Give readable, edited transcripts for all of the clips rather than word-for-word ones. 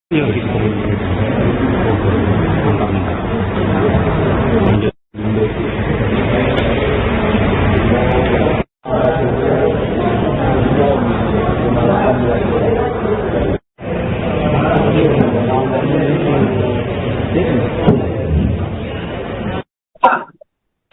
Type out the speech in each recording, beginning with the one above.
Iya, gitu. Mantap, mantap. Lanjut.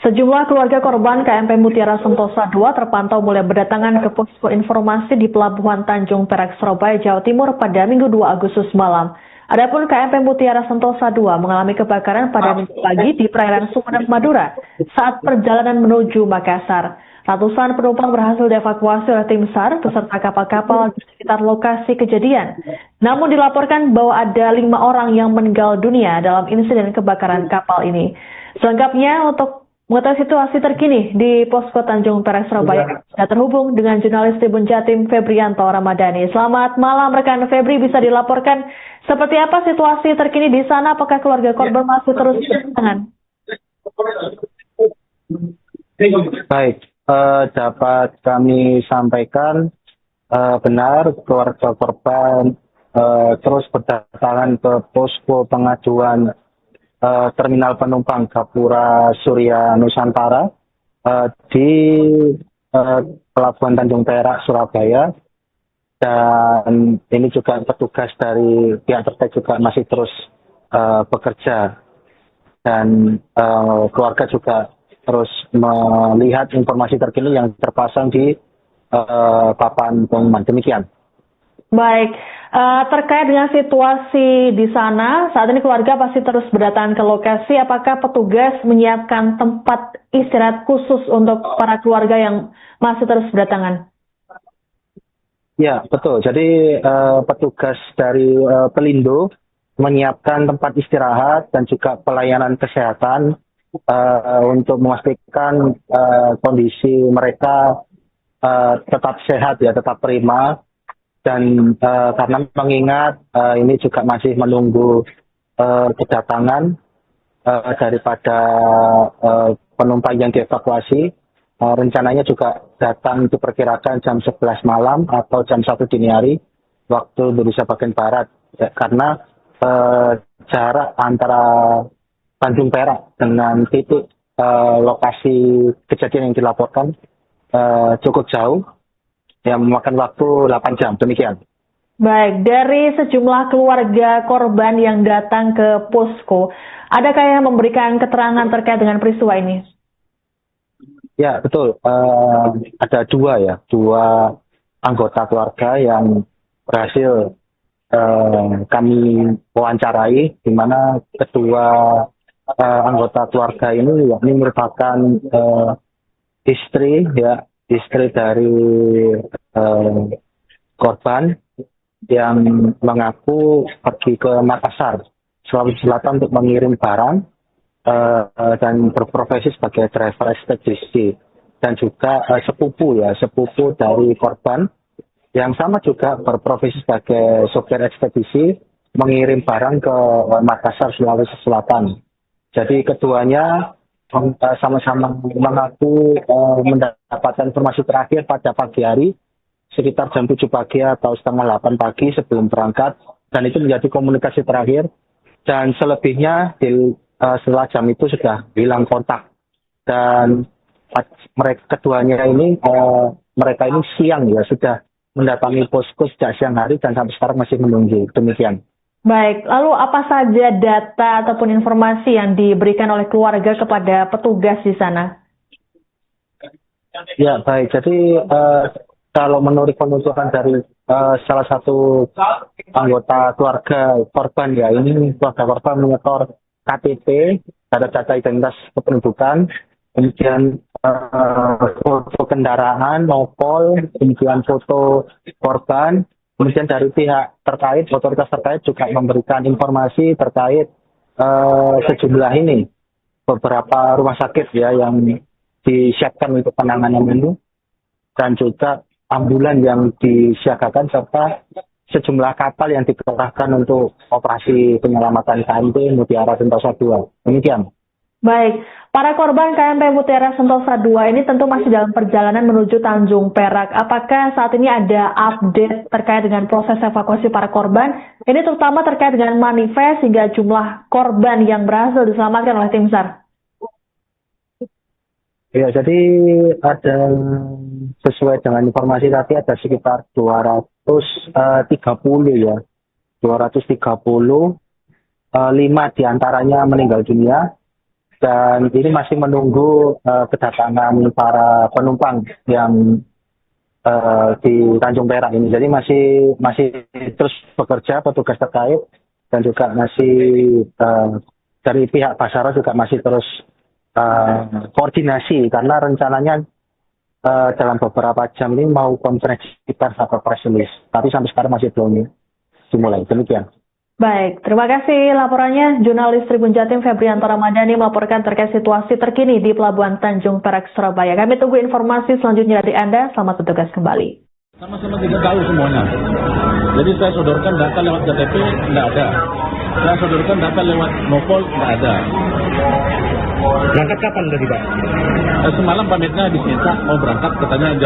Sejumlah keluarga korban KMP Mutiara Sentosa II terpantau mulai berdatangan ke posko informasi di Pelabuhan Tanjung Perak, Surabaya, Jawa Timur pada Minggu 2 Agustus malam. Adapun KMP Mutiara Sentosa II mengalami kebakaran pada Minggu pagi di perairan Sumedang, Madura saat perjalanan menuju Makassar. Ratusan penumpang berhasil dievakuasi oleh tim SAR beserta kapal-kapal di sekitar lokasi kejadian. Namun dilaporkan bahwa ada 5 orang yang meninggal dunia dalam insiden kebakaran kapal ini. Selengkapnya untuk mengetahui situasi terkini di Posko Tanjung Perak, Surabaya, sudah terhubung dengan jurnalis Tribun Jatim Febrianto Ramadhani. Selamat malam rekan Febri, bisa dilaporkan seperti apa situasi terkini di sana? Apakah keluarga korban masih terus berdatangan? Baik, dapat kami sampaikan benar keluarga korban terus berdatangan ke posko pengaduan Terminal Penumpang Gapura Surya Nusantara di Pelabuhan Tanjung Perak, Surabaya. Dan ini juga petugas dari pihak terkait juga masih terus bekerja. Dan keluarga juga terus melihat informasi terkini yang terpasang di papan pengumuman. Demikian. Baik, terkait dengan situasi di sana, saat ini keluarga pasti terus berdatangan ke lokasi. Apakah petugas menyiapkan tempat istirahat khusus untuk para keluarga yang masih terus berdatangan? Ya, betul. Jadi petugas dari Pelindo menyiapkan tempat istirahat dan juga pelayanan kesehatan untuk memastikan kondisi mereka tetap sehat, ya, tetap prima. Dan karena mengingat ini juga masih menunggu kedatangan daripada penumpang yang dievakuasi, rencananya juga datang diperkirakan jam 11 malam atau jam 1 dini hari waktu Indonesia bagian Barat, ya, karena jarak antara Tanjung Perak dengan titik lokasi kejadian yang dilaporkan cukup jauh, yang memakan waktu 8 jam, demikian. Baik, dari sejumlah keluarga korban yang datang ke posko, adakah yang memberikan keterangan terkait dengan peristiwa ini? Ya, betul. Ada dua anggota keluarga yang berhasil kami wawancarai, di mana kedua anggota keluarga ini yakni merupakan istri dari korban yang mengaku pergi ke Makassar, Sulawesi Selatan untuk mengirim barang dan berprofesi sebagai driver ekspedisi, dan juga sepupu dari korban yang sama juga berprofesi sebagai sopir ekspedisi mengirim barang ke Makassar, Sulawesi Selatan. Jadi keduanya sama-sama mengaku mendapatkan informasi terakhir pada pagi hari sekitar jam 7 pagi atau setengah 8 pagi sebelum berangkat, dan itu menjadi komunikasi terakhir, dan selebihnya setelah jam itu sudah hilang kontak. Dan keduanya ini mereka ini siang sudah mendatangi posko sejak siang hari dan sampai sekarang masih menunggu. Demikian. Baik, lalu apa saja data ataupun informasi yang diberikan oleh keluarga kepada petugas di sana? Ya, baik. Jadi kalau menurut penuturan dari salah satu anggota keluarga korban, ini keluarga korban menyetor KTP, data identitas kependudukan, kemudian foto kendaraan, nopol, kemudian foto korban. Kemudian dari pihak terkait, otoritas terkait juga memberikan informasi terkait sejumlah beberapa rumah sakit yang disiapkan untuk penanganan ini, dan juga ambulan yang disiagakan serta sejumlah kapal yang dikerahkan untuk operasi penyelamatan KMP Mutiara Sentosa II. Demikian. Baik, Para korban KMP Mutiara Sentosa II ini tentu masih dalam perjalanan menuju Tanjung Perak. Apakah saat ini ada update terkait dengan proses evakuasi para korban? Ini terutama terkait dengan manifest hingga jumlah korban yang berhasil diselamatkan oleh tim SAR. Ya, jadi ada sesuai dengan informasi tadi ada sekitar 230 ya. 230, 5 diantaranya meninggal dunia. Dan ini masih menunggu kedatangan para penumpang yang di Tanjung Perak ini. Jadi masih terus bekerja petugas terkait dan juga masih dari pihak Basarnas juga masih terus koordinasi karena rencananya dalam beberapa jam ini mau konferensi pers atau press release. Tapi sampai sekarang masih belum dimulai. Demikian. Baik, terima kasih laporannya. Jurnalis Tribun Jatim Febrianto Ramadhani melaporkan terkait situasi terkini di Pelabuhan Tanjung Perak, Surabaya. Kami tunggu informasi selanjutnya dari Anda. Selamat bertugas kembali. Sama-sama tidak tahu semuanya. Jadi saya sodorkan data lewat KTP, tidak ada. Saya sodorkan data lewat Nopol, tidak ada. Berangkat kapan tadi Pak? Semalam pamitnya diminta mau berangkat, katanya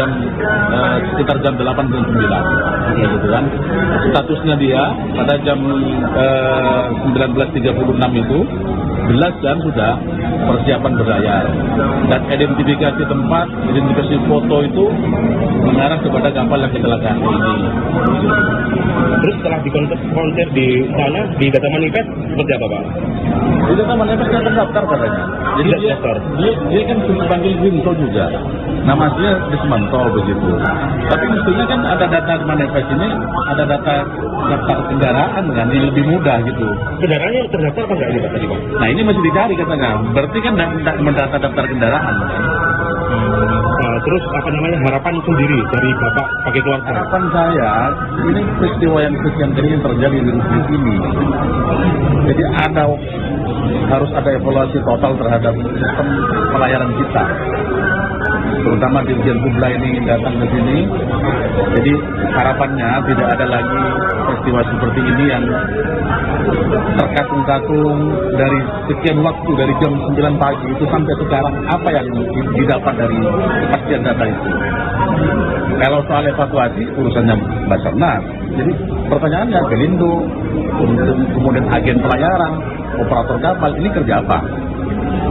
sekitar jam 8 dan 9. Gitu kan. Statusnya dia pada jam 19.36 itu jelas dan sudah persiapan berlayar. Dan identifikasi tempat, identifikasi foto itu mengarah kepada kapal yang kecelakaan ini. Terus setelah dikonfrontir di sana, di data manifest, seperti apa Pak? Di data manifest dia terdaftar katanya. Jadi dia kan dipanggil Winto juga. Nama dia Desmanto begitu. Tapi mestinya kan ada data manifest ini, ada data daftar kendaraan kan, yang lebih mudah gitu. Kendaraannya terdaftar apa enggak ini Pak tadi Pak? Nah ini masih dicari katanya. Berarti kan tidak mendata daftar kendaraan. Terus apa namanya harapan sendiri dari Bapak pakai keluarga? Harapan saya, ini peristiwa yang sekian kali yang terjadi di sini. Jadi harus ada evaluasi total terhadap sistem pelayaran kita. Terutama Dirjen Kubla ini datang ke sini. Jadi harapannya tidak ada lagi peristiwa seperti ini yang terkatung-katung dari sekian waktu, dari jam 9 pagi itu sampai sekarang, apa yang didapat dari kepastian data itu. Kalau soal evakuasi urusannya Basarnas. Jadi pertanyaannya Pelindo, kemudian agen pelayaran, operator kapal, ini kerja apa?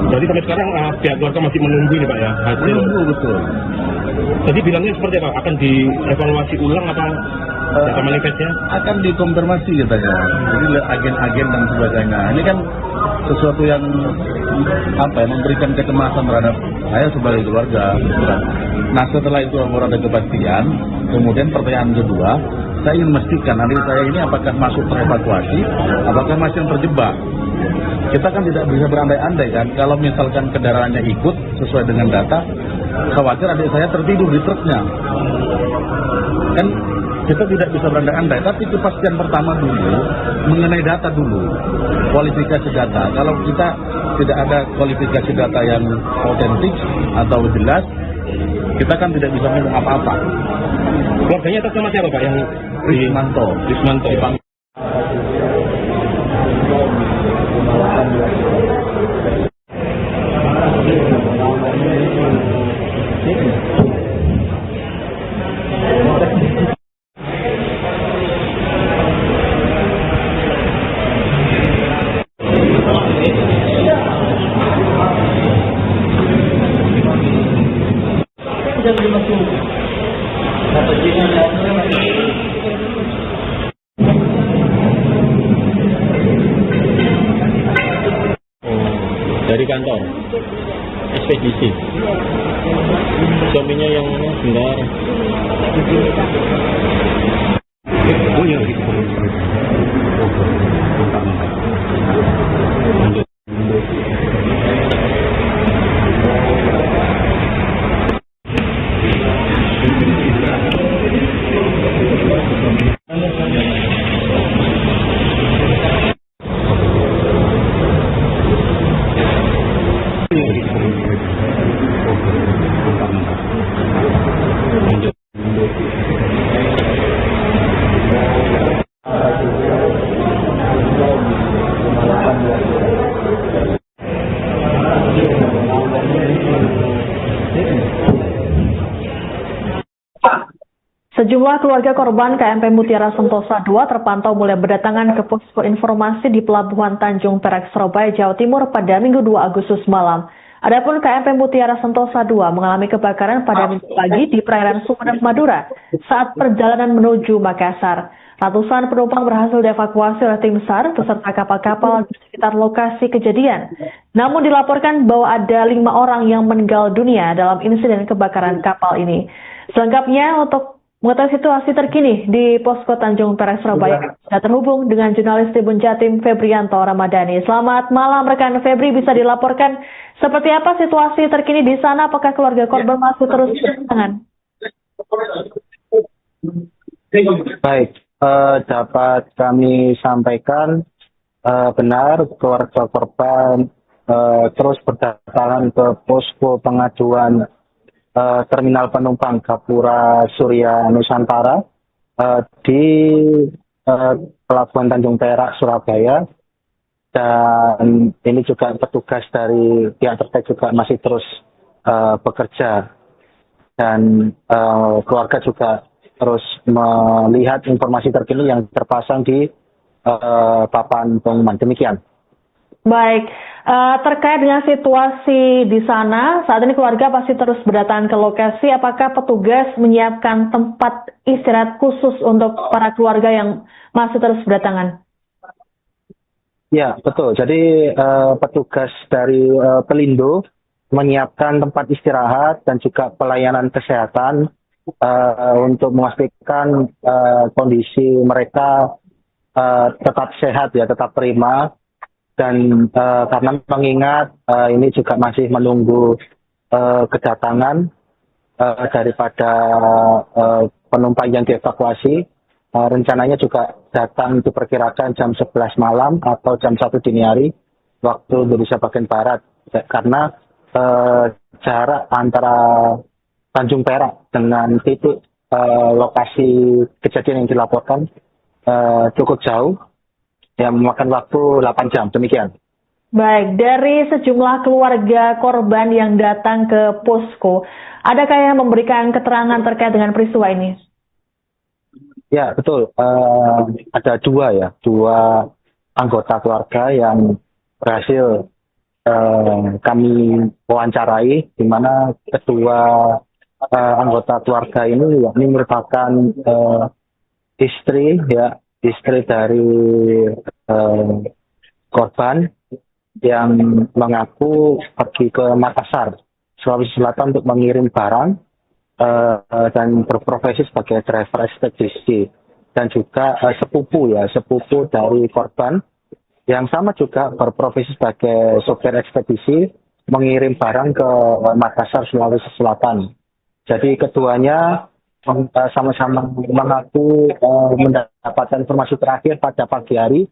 Jadi sampai sekarang pihak keluarga masih menunggu ini Pak ya hasil. Menunggu betul. Jadi bilangnya seperti apa? Akan dievaluasi ulang apa data manifestnya? Akan dikonfirmasi katanya. Jadi agen-agen dan sebagainya. Ini kan sesuatu yang memberikan kecemasan terhadap saya sebagai keluarga. Nah setelah itu ada kepastian, kemudian pertanyaan kedua, saya ingin memastikan adik saya ini apakah masuk terevakuasi, apakah masih terjebak. Kita kan tidak bisa berandai-andai kan, kalau misalkan kendaraannya ikut sesuai dengan data, khawatir adik saya tertidur di truknya. Kan kita tidak bisa berandai-andai, tapi kepastian pertama dulu, mengenai data dulu, kualifikasi data. Kalau kita tidak ada kualifikasi data yang otentik atau jelas, kita kan tidak bisa ngomong apa-apa. Keluarganya atas nama siapa Pak yang Rismanto. Dari kantor ekspedisi, suaminya yang benar. Oh iya. Sejumlah keluarga korban KMP Mutiara Sentosa II terpantau mulai berdatangan ke posko informasi di Pelabuhan Tanjung Perak, Surabaya, Jawa Timur pada Minggu 2 Agustus malam. Adapun KMP Mutiara Sentosa II mengalami kebakaran pada Minggu pagi di perairan Sumeneb, Madura saat perjalanan menuju Makassar. Ratusan penumpang berhasil dievakuasi oleh tim SAR beserta kapal-kapal di sekitar lokasi kejadian. Namun dilaporkan bahwa ada 5 orang yang meninggal dunia dalam insiden kebakaran kapal ini. Selengkapnya untuk mengetahui situasi terkini di Posko Tanjung Perak, Surabaya, kita terhubung dengan jurnalis Tribun Jatim Febrianto Ramadhani. Selamat malam rekan Febri, bisa dilaporkan seperti apa situasi terkini di sana? Apakah keluarga korban masih terus berdatangan? Baik, dapat kami sampaikan benar keluarga korban terus berdatangan ke posko pengaduan terminal penumpang Gapura Surya Nusantara di Pelabuhan Tanjung Perak, Surabaya, dan ini juga petugas dari pihak terkait juga masih terus bekerja, dan keluarga juga terus melihat informasi terkini yang terpasang di papan pengumuman. Demikian. Baik, terkait dengan situasi di sana, saat ini keluarga pasti terus berdatangan ke lokasi. Apakah petugas menyiapkan tempat istirahat khusus untuk para keluarga yang masih terus berdatangan? Ya, betul. Jadi petugas dari Pelindo menyiapkan tempat istirahat dan juga pelayanan kesehatan untuk memastikan kondisi mereka tetap sehat, ya, tetap prima. Dan karena mengingat ini juga masih menunggu kedatangan daripada penumpang yang dievakuasi, rencananya juga datang diperkirakan jam 11 malam atau jam 1 dini hari waktu Indonesia bagian Barat, karena jarak antara Tanjung Perak dengan titik lokasi kejadian yang dilaporkan cukup jauh, yang memakan waktu 8 jam, demikian. Baik, dari sejumlah keluarga korban yang datang ke posko, adakah yang memberikan keterangan terkait dengan peristiwa ini? Ya, betul. Ada dua anggota keluarga yang berhasil kami wawancarai, di mana kedua anggota keluarga ini merupakan istri dari korban yang mengaku pergi ke Makassar, Sulawesi Selatan untuk mengirim barang dan berprofesi sebagai driver ekspedisi, dan juga sepupu dari korban yang sama juga berprofesi sebagai sopir ekspedisi mengirim barang ke Makassar, Sulawesi Selatan. Jadi keduanya sama-sama mengaku mendapatkan informasi terakhir pada pagi hari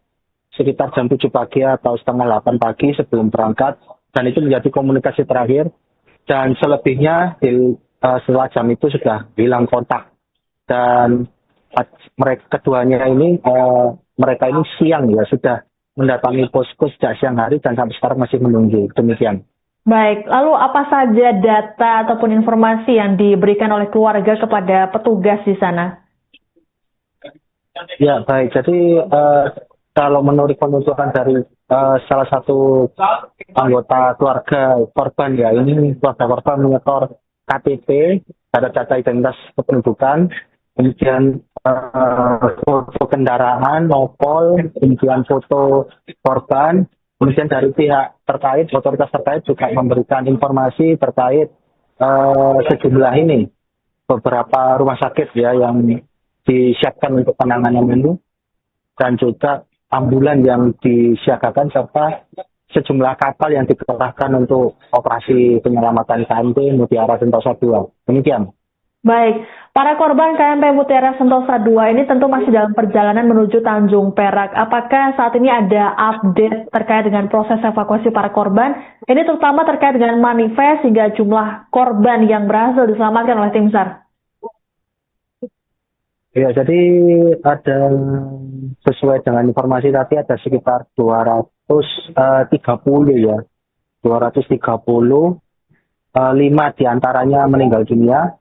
sekitar jam 7 pagi atau setengah 8 pagi sebelum berangkat, dan itu menjadi komunikasi terakhir, dan selebihnya setelah jam itu sudah hilang kontak. Dan keduanya ini mereka ini siang sudah mendatangi posko sejak siang hari dan sampai sekarang masih menunggu. Demikian. Baik, lalu apa saja data ataupun informasi yang diberikan oleh keluarga kepada petugas di sana? Ya, baik. Jadi kalau menurut penuturan dari salah satu anggota keluarga korban, ini keluarga korban menyetor KTP, data identitas kependudukan, kemudian foto kendaraan, nopol, kemudian foto korban. Kemudian dari pihak terkait, otoritas terkait juga memberikan informasi terkait sejumlah beberapa rumah sakit yang disiapkan untuk penanganan ini, dan juga ambulan yang disiagakan, serta sejumlah kapal yang dikerahkan untuk operasi penyelamatan KMP Mutiara Sentosa II. Demikian. Baik, para korban KMP Mutiara Sentosa II ini tentu masih dalam perjalanan menuju Tanjung Perak. Apakah saat ini ada update terkait dengan proses evakuasi para korban? Ini terutama terkait dengan manifest hingga jumlah korban yang berhasil diselamatkan oleh tim SAR. Ya, jadi ada, sesuai dengan informasi tadi, ada sekitar 230 230, 5 diantaranya meninggal dunia,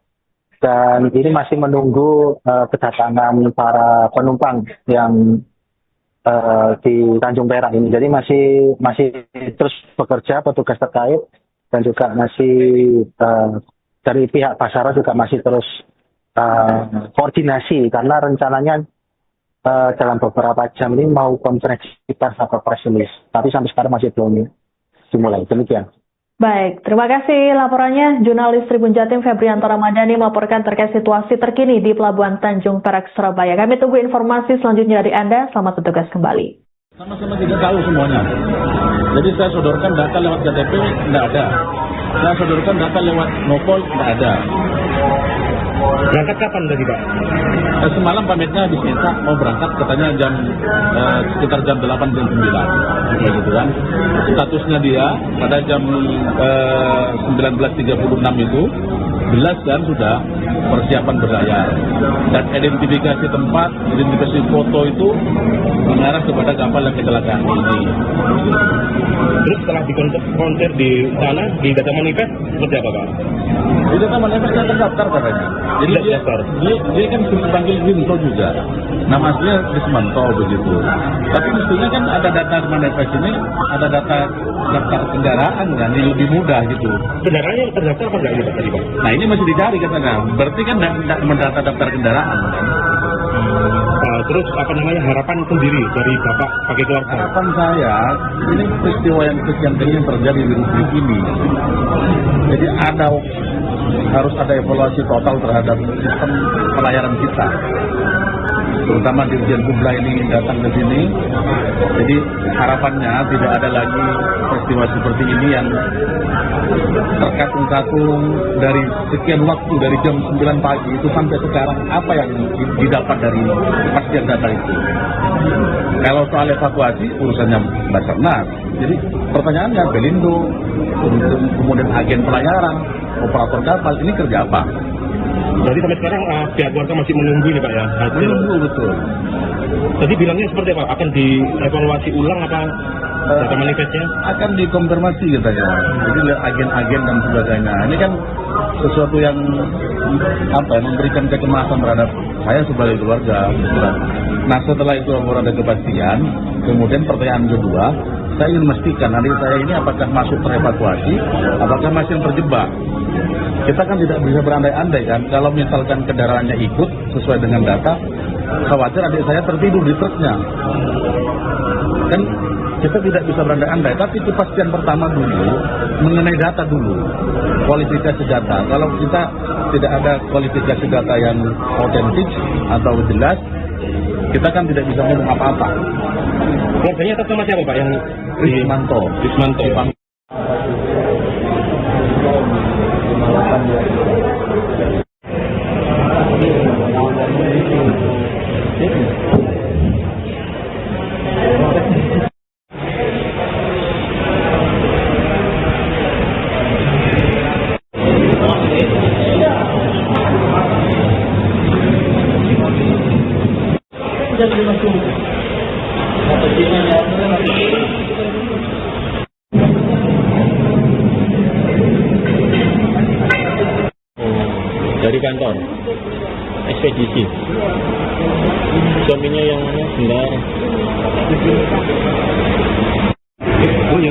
dan ini masih menunggu kedatangan para penumpang yang di Tanjung Perak ini. Jadi masih terus bekerja petugas terkait dan juga masih dari pihak Basara juga masih terus koordinasi karena rencananya dalam beberapa jam ini mau konferensi pers atau press release. Tapi sampai sekarang masih belum dimulai. Demikian. Baik, terima kasih laporannya. Jurnalis Tribun Jatim Febrianto Ramadhani melaporkan terkait situasi terkini di Pelabuhan Tanjung Perak, Surabaya. Kami tunggu informasi selanjutnya dari Anda. Selamat bertugas kembali. Sama-sama tidak tahu semuanya. Jadi saya sodorkan data lewat KTP, tidak ada. Saya sodorkan data lewat Nopol, tidak ada. Berangkat kapan tadi Pak? Semalam pamitnya habis minta mau berangkat, katanya sekitar jam 8 jam 9 gitu kan. Statusnya dia pada jam 19.36 itu jelas kan sudah persiapan berlayar dan identifikasi tempat, identifikasi foto itu mengarah kepada kapal yang kecelakaan ini. Terus setelah dikonfrontir di sana, di data manifest, seperti apa Pak? Di data manifestnya terdaftar katanya. Jadi dia kan dipanggil Ginto juga. Nama aslinya Rismanto begitu. Tapi mestinya kan ada data manifest ini, ada data daftar kendaraan kan yang lebih mudah gitu. Kendaraannya terdaftar apa enggak ini Pak tadi Pak? Nah ini masih dicari katanya. Berarti kan tidak mendata daftar kendaraan. Terus apa namanya harapan sendiri dari Bapak pakai keluarga? Harapan saya, ini peristiwa yang sekian kali yang terjadi di negeri ini. Jadi harus ada evaluasi total terhadap sistem pelayaran kita. Terutama Dirjen Kubla ini datang ke sini. Jadi harapannya tidak ada lagi peristiwa seperti ini yang terkatung-katung dari sekian waktu, dari jam 9 pagi itu sampai sekarang, apa yang didapat dari kepastian data itu. Kalau soal evakuasi urusannya Basarnas. Jadi pertanyaannya Pelindo, kemudian agen pelayaran, operator kapal, ini kerja apa? Jadi sampai sekarang pihak keluarga masih menunggu nih Pak ya hasil. Menunggu betul. Tadi bilangnya seperti apa? Akan dievaluasi ulang apa data manifestnya? Akan dikonfirmasi katanya. Jadi agen-agen dan sebagainya. Ini kan sesuatu yang memberikan kecemasan terhadap saya sebagai keluarga. Nah setelah itu ada kepastian, kemudian pertanyaan kedua, saya ingin memastikan adik saya ini apakah masuk terevakuasi, apakah masih terjebak. Kita kan tidak bisa berandai-andai kan, kalau misalkan kendaraannya ikut sesuai dengan data, khawatir adik saya tertidur di truknya. Kan kita tidak bisa berandai-andai, tapi kepastian pertama dulu, mengenai data dulu, kualifikasi data. Kalau kita tidak ada kualifikasi data yang otentik atau jelas, kita kan tidak bisa ngomong apa-apa. Keluarganya atas nama siapa Pak yang Rismanto. Dari kantor ekspedisi suaminya yang benar punya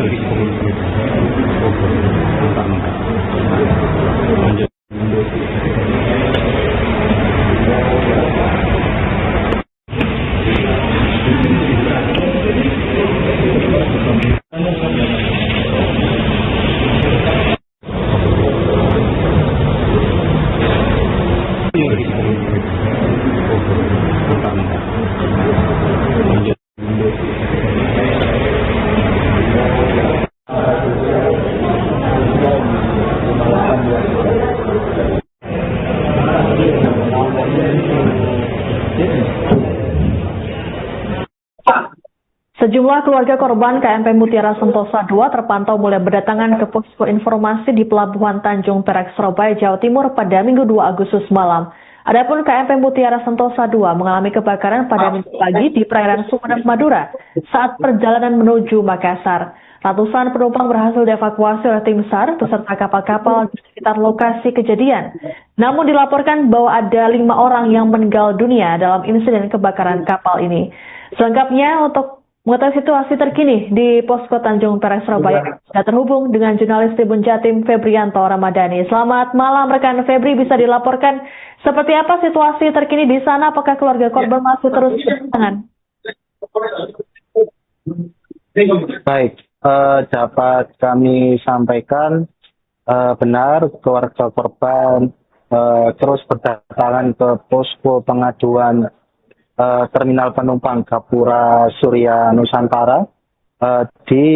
Sejumlah keluarga korban KMP Mutiara Sentosa II terpantau mulai berdatangan ke posko informasi di Pelabuhan Tanjung Perak, Surabaya, Jawa Timur pada Minggu 2 Agustus malam. Adapun KMP Mutiara Sentosa II mengalami kebakaran pada Minggu pagi di perairan Sumeneb, Madura saat perjalanan menuju Makassar. Ratusan penumpang berhasil dievakuasi oleh tim SAR beserta kapal-kapal di sekitar lokasi kejadian. Namun dilaporkan bahwa ada 5 orang yang meninggal dunia dalam insiden kebakaran kapal ini. Selengkapnya untuk mengetahui situasi terkini di Posko Tanjung Perak Surabaya, kita terhubung dengan jurnalis Tribun Jatim Febrianto Ramadhani. Selamat malam rekan Febri, bisa dilaporkan seperti apa situasi terkini di sana? Apakah keluarga korban masih terus berdatangan? Baik, dapat kami sampaikan benar keluarga korban terus berdatangan ke posko pengaduan terminal penumpang Gapura Surya Nusantara di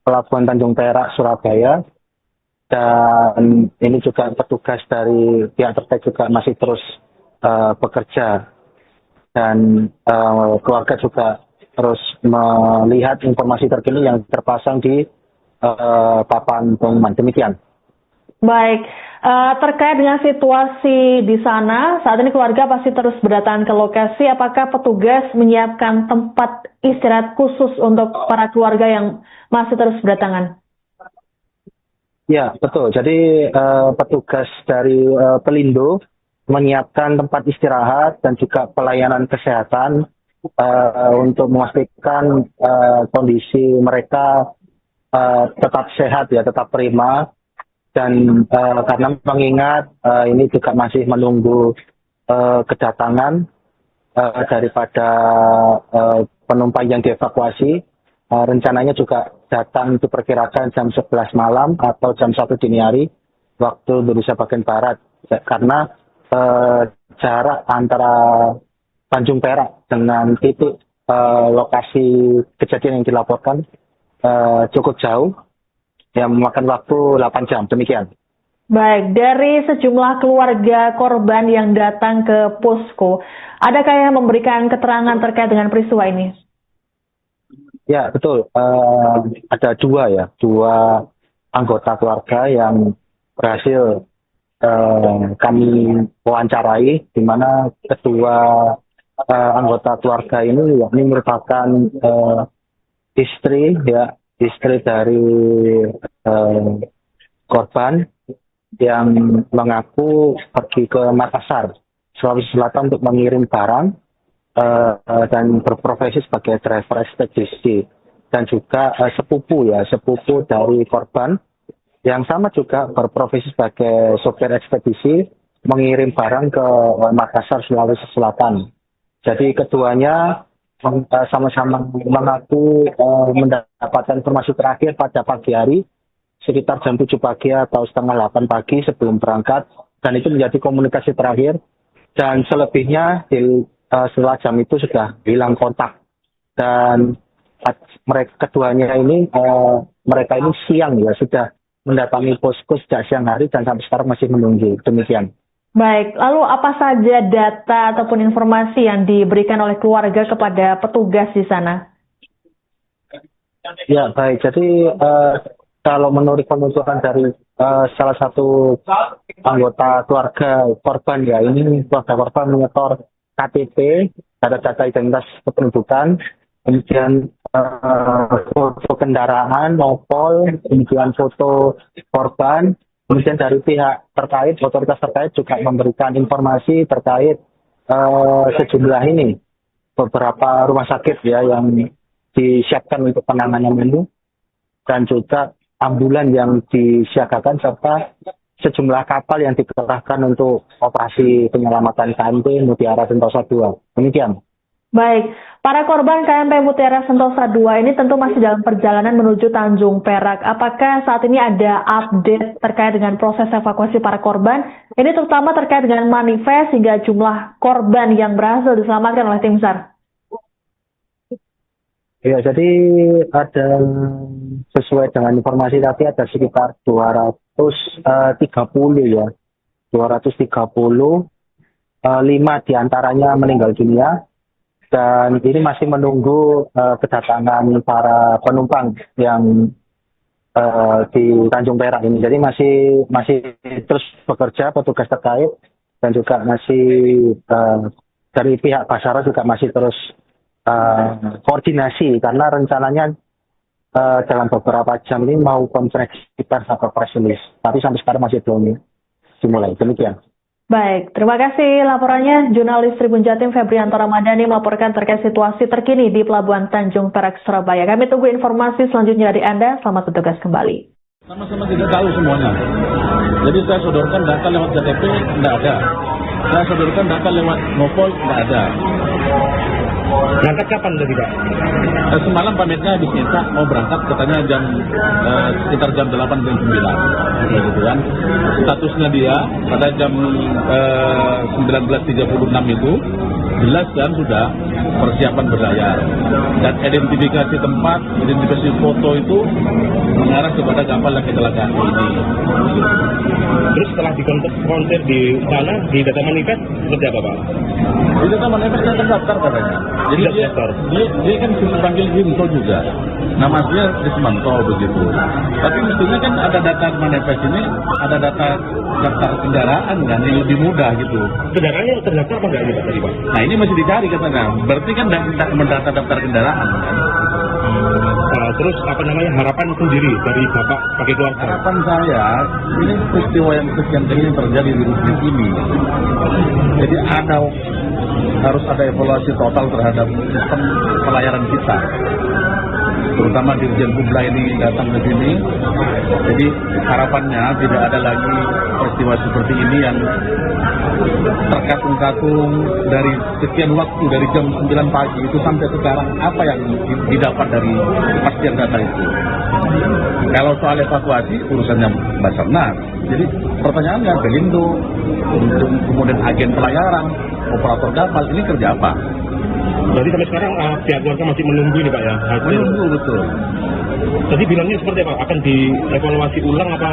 Pelabuhan Tanjung Perak Surabaya, dan ini juga petugas dari pihak terkait juga masih terus bekerja, dan keluarga juga terus melihat informasi terkini yang terpasang di papan pengumuman. Demikian. Baik, terkait dengan situasi di sana, saat ini keluarga pasti terus berdatangan ke lokasi. Apakah petugas menyiapkan tempat istirahat khusus untuk para keluarga yang masih terus berdatangan? Ya, betul. Jadi petugas dari Pelindo menyiapkan tempat istirahat dan juga pelayanan kesehatan untuk memastikan kondisi mereka tetap sehat, ya, tetap prima. Dan karena mengingat ini juga masih menunggu kedatangan daripada penumpang yang dievakuasi, rencananya juga datang diperkirakan jam 11 malam atau jam 1 dini hari waktu Indonesia bagian Barat, karena jarak antara Tanjung Perak dengan titik lokasi kejadian yang dilaporkan cukup jauh, yang memakan waktu 8 jam. Demikian. Baik, dari sejumlah keluarga korban yang datang ke posko, adakah yang memberikan keterangan terkait dengan peristiwa ini? Ya, betul. Ada dua anggota keluarga yang berhasil kami wawancarai, di mana kedua anggota keluarga ini merupakan istri dari korban yang mengaku pergi ke Makassar, Sulawesi Selatan untuk mengirim barang dan berprofesi sebagai driver ekspedisi, dan juga sepupu dari korban yang sama juga berprofesi sebagai sopir ekspedisi mengirim barang ke Makassar, Sulawesi Selatan. Jadi keduanya sama-sama mengaku mendapatkan informasi terakhir pada pagi hari sekitar jam 7 pagi atau setengah 8 pagi sebelum berangkat, dan itu menjadi komunikasi terakhir, dan selebihnya setelah jam itu sudah hilang kontak. Dan keduanya ini mereka ini siang sudah mendatangi posko sejak siang hari dan sampai sekarang masih menunggu. Demikian. Baik, lalu apa saja data ataupun informasi yang diberikan oleh keluarga kepada petugas di sana? Ya, baik. Jadi kalau menurut penuturan dari salah satu anggota keluarga korban, ini keluarga korban menyetor KTP, data-data identitas kependudukan, kemudian foto kendaraan, nopol, kemudian foto korban. Kemudian dari pihak terkait, otoritas terkait juga memberikan informasi terkait sejumlah beberapa rumah sakit yang disiapkan untuk penanganan ini, dan juga ambulan yang disiagakan, serta sejumlah kapal yang dikerahkan untuk operasi penyelamatan KMP Mutiara Sentosa II. Demikian. Baik, para korban KMP Mutiara Sentosa II ini tentu masih dalam perjalanan menuju Tanjung Perak. Apakah saat ini ada update terkait dengan proses evakuasi para korban? Ini terutama terkait dengan manifest hingga jumlah korban yang berhasil diselamatkan oleh tim SAR. Ya, jadi ada, sesuai dengan informasi tadi, ada sekitar 230 230, 5 diantaranya meninggal dunia. Dan ini masih menunggu kedatangan para penumpang yang di Tanjung Perak ini. Jadi masih terus bekerja petugas terkait, dan juga masih dari pihak Basara juga masih terus koordinasi, karena rencananya dalam beberapa jam ini mau konferensi pers atau press release. Tapi sampai sekarang masih belum dimulai. Demikian. Baik, terima kasih laporannya. Jurnalis Tribun Jatim Febrianto Ramadhani melaporkan terkait situasi terkini di Pelabuhan Tanjung Perak, Surabaya. Kami tunggu informasi selanjutnya dari Anda. Selamat bertugas kembali. Sama-sama tidak tahu semuanya. Jadi saya sodorkan data lewat KTP, tidak ada. Saya sodorkan data lewat Mopol, tidak ada. Berangkat kapan tadi Pak? Semalam pamitnya habis nyetak, mau berangkat katanya sekitar jam 8 jam 9 gitu kan. Statusnya dia pada jam 19.36 itu jelas kan sudah persiapan berlayar, dan identifikasi tempat, identifikasi foto itu mengarah kepada kapal yang kecelakaan ini. Terus setelah dikonfirmasi di sana, di data manifest, seperti apa Pak? Di data manifest yang terdaftar katanya. Jadi dia kan dipanggil Ginto juga. Nama dia Rismanto begitu. Tapi mestinya kan ada data manifest ini, ada data daftar kendaraan kan yang lebih mudah gitu. Kendaraannya terdaftar apa enggak ini Pak tadi Pak? Nah ini masih dicari katanya. Berarti kan mendata daftar kendaraan kan. Terus apa namanya harapan sendiri dari Bapak sebagai keluarga? Harapan saya, ini peristiwa yang sekian kali yang terjadi di Rusmin ini. Jadi harus ada evaluasi total terhadap sistem pelayaran kita. Terutama Dirjen Hubla ini datang ke sini. Jadi harapannya tidak ada lagi peristiwa seperti ini yang terkatung-katung dari sekian waktu, dari jam 9 pagi itu sampai sekarang, apa yang didapat dari kepastian data itu. Kalau soal evakuasi urusannya Basarnas. Jadi pertanyaannya Pelindo, kemudian agen pelayaran, operator kapal, ini kerja apa? Jadi sampai sekarang pihak keluarga masih menunggu ini Pak ya? Menunggu betul. Tadi bilangnya seperti apa? Akan dievaluasi ulang apa